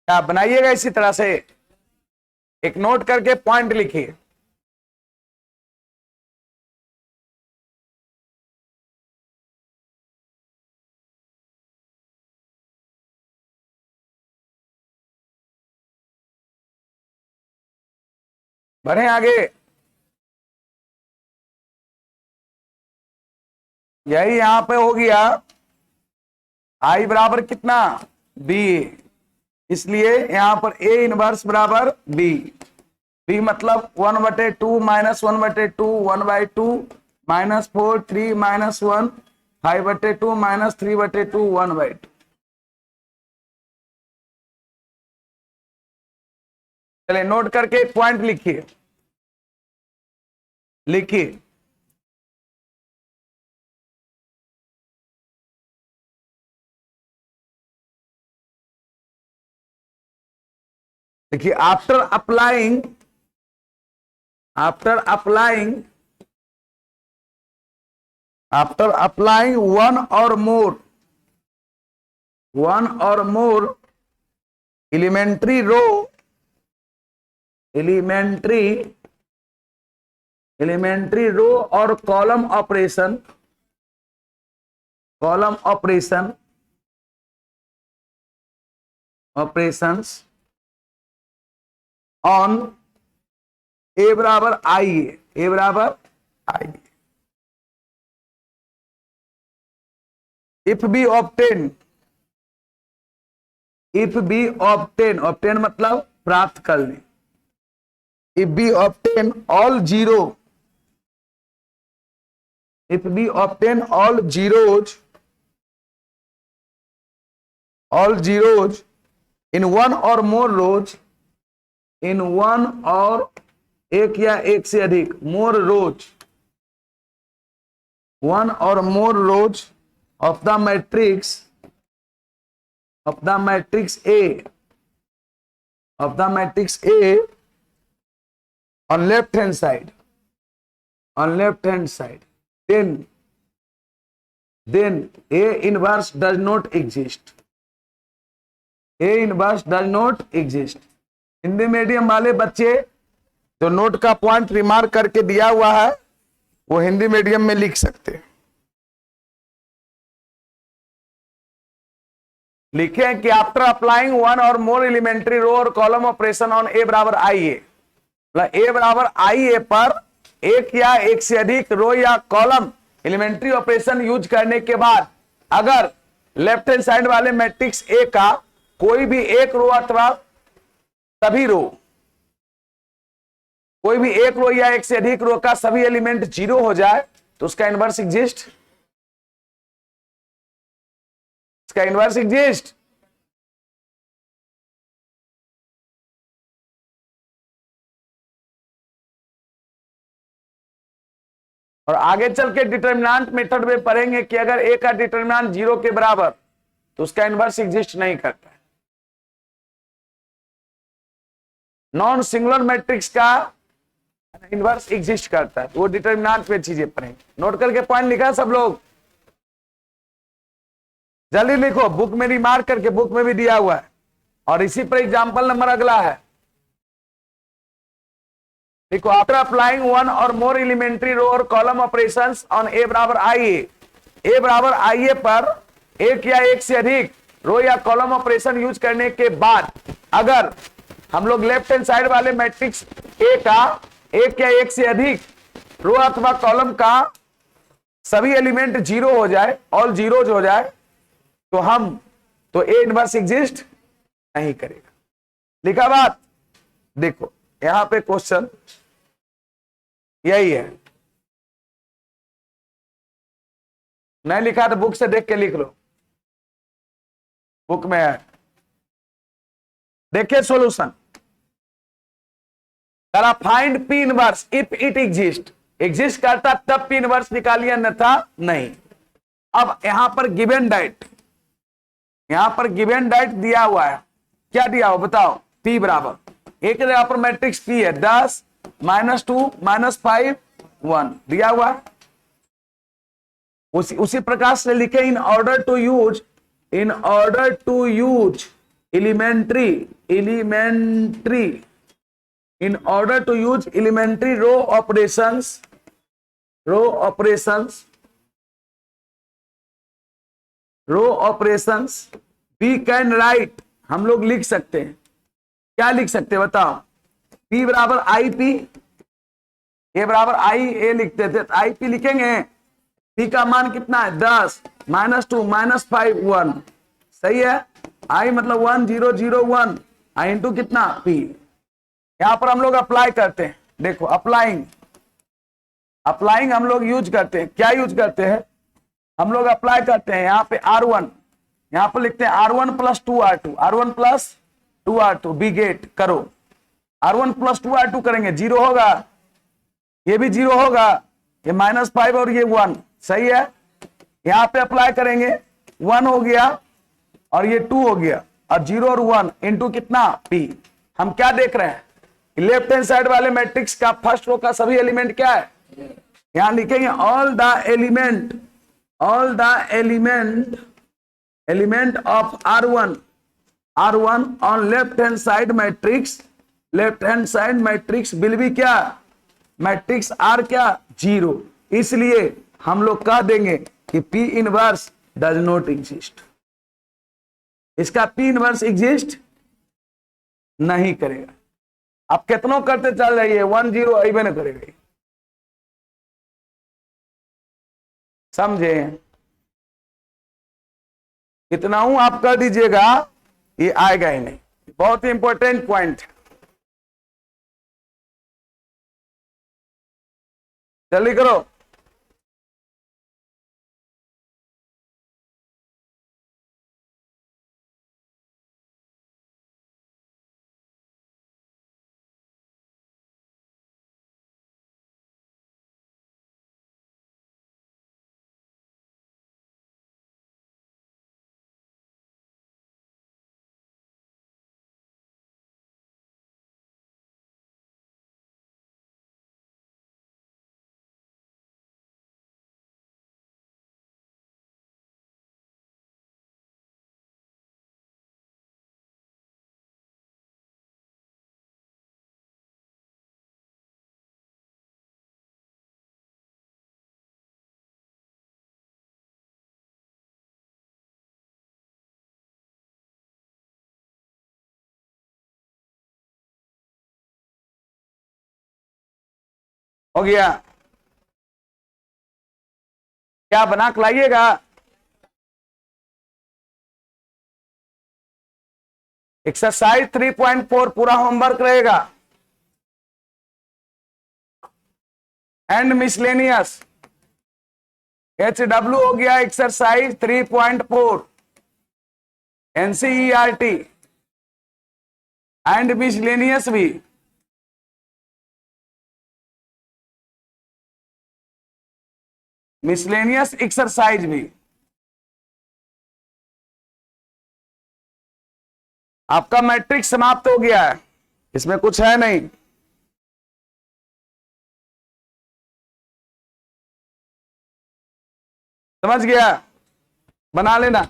आप बनाइएगा इसी तरह से, एक नोट करके पॉइंट लिखिए। बढ़े आगे। यही यहां पे हो गया आई बराबर कितना बी, इसलिए यहां पर ए इनवर्स बराबर बी। बी मतलब 1/2 -1/2 1/2 -4 3 -1 5/2 -3/2 1/2। चलिए नोट करके एक पॉइंट लिखिए, लिखिए। देखिए after applying one or more elementary row or column operations on A बराबर I, if be obtained मतलब प्राप्त कर ले। if be obtained all zeros in one or more rows, एक या एक से अधिक more rows, one or more rows of the matrix A on left hand side, then A inverse does not exist. Hindi medium वाले बच्चे जो note का point remark करके दिया हुआ है वो हिंदी मीडियम में लिख सकते हैं। लिखें कि आफ्टर अप्लाइंग वन और मोर एलिमेंट्री रो और कॉलम ऑपरेशन ऑन ए बराबर आई ए, मतलब ए बराबर आई ए पर एक या एक से अधिक रो या कॉलम एलिमेंट्री ऑपरेशन यूज करने के बाद अगर लेफ्ट हैंड साइड वाले मैट्रिक्स ए का कोई भी एक रो अथवा सभी रो, कोई भी एक रो या एक से अधिक रो का सभी एलिमेंट 0 हो जाए तो उसका इनवर्स एग्जिस्ट, और आगे चल के डिटर्मिनेंट मेथड में पढ़ेंगे कि अगर ए का डिटर्मिनेंट 0 के बराबर तो उसका इनवर्स एग्जिस्ट नहीं करता है। नॉन सिंगुलर मैट्रिक्स का इनवर्स एग्जिस्ट करता है, वो डिटर्मिनेंट पे चीजें पढ़ेंगे। नोट करके पॉइंट लिखा सब लोग, जल्दी लिखो, बुक में रिमार्क करके, बुक में भी दिया हुआ है। और इसी पर एग्जाम्पल नंबर अगला है, देखो आफ्टर अप्लाइंग वन और मोर एलिमेंट्री रो और कॉलम ऑपरेशंस ऑन ए बराबर आई ए बराबर आई ए पर एक या एक से अधिक रो या कॉलम ऑपरेशन यूज करने के बाद अगर हम लोग लेफ्ट हैंड साइड वाले मैट्रिक्स ए का एक या एक से अधिक रो अथवा कॉलम का सभी एलिमेंट 0 हो जाए, ऑल जीरोज हो जाए, तो ए इनवर्स एग्जिस्ट नहीं करेगा। लिखा बात? देखो यहां पे क्वेश्चन यही है, नहीं लिखा तो बुक से देख के लिख लो, बुक में है। देखिए solution, find P inverse if it exist करता तब पी इनवर्स निकालिए, अन्यथा नहीं। अब यहां पर गिवन डाइट दिया हुआ है, क्या दिया हुआ बताओ? पी बराबर एक जगह पर मैट्रिक्स पी है 10 -2 -5 1 दिया हुआ है। उसी प्रकार से लिखे in order to use in order to use elementary in order to use elementary row operations we can write, हम लोग लिख सकते हैं, क्या लिख सकते हैं बताओ? P बराबर आई पी, ए बराबर आई ए लिखते थे, आई पी लिखेंगे। P का मान कितना है 10 -2 -5 1, सही है। आई मतलब 1 0 0 1 आई इंटू कितना P। यहां पर हम लोग अप्लाई करते हैं, देखो अप्लाइंग हम लोग यूज करते हैं, क्या यूज करते हैं हम लोग? अप्लाई करते हैं यहाँ पे R1, यहाँ पर लिखते हैं R1 + 2R2, R1 + 2R2 B get करो। R1 + 2R2 करेंगे, 0 होगा, ये भी 0 होगा, ये -5 और ये 1, सही है। यहां पे अप्लाई करेंगे, 1 हो गया और ये 2 हो गया, और 0 और 1 इंटू कितना P। हम क्या देख रहे हैं? लेफ्ट हैंड साइड वाले मैट्रिक्स का फर्स्ट रो का सभी एलिमेंट क्या है? यहां लिखेंगे all the element of R1 on left hand side matrix will be क्या? मैट्रिक्स R क्या? 0। इसलिए हम लोग कह देंगे कि P inverse does not exist, इसका P इनवर्स एग्जिस्ट नहीं करेगा। आप कितनों करते चल जाइए, 1 0 अइबे न करेगा, समझे? कितना हूं आप कर दीजिएगा, ये आएगा ही नहीं। बहुत ही इंपॉर्टेंट पॉइंट, जल्दी करो। हो गया, क्या बना के लाइएगा? एक्सरसाइज 3.4 पूरा होमवर्क रहेगा, एंड मिसलेनियस HW हो गया एक्सरसाइज 3.4 NCERT, एंड मिसलेनियस भी। मिसलेनियस एक्सरसाइज भी आपका मैट्रिक्स समाप्त हो गया है, इसमें कुछ है नहीं। समझ गया? बना लेना।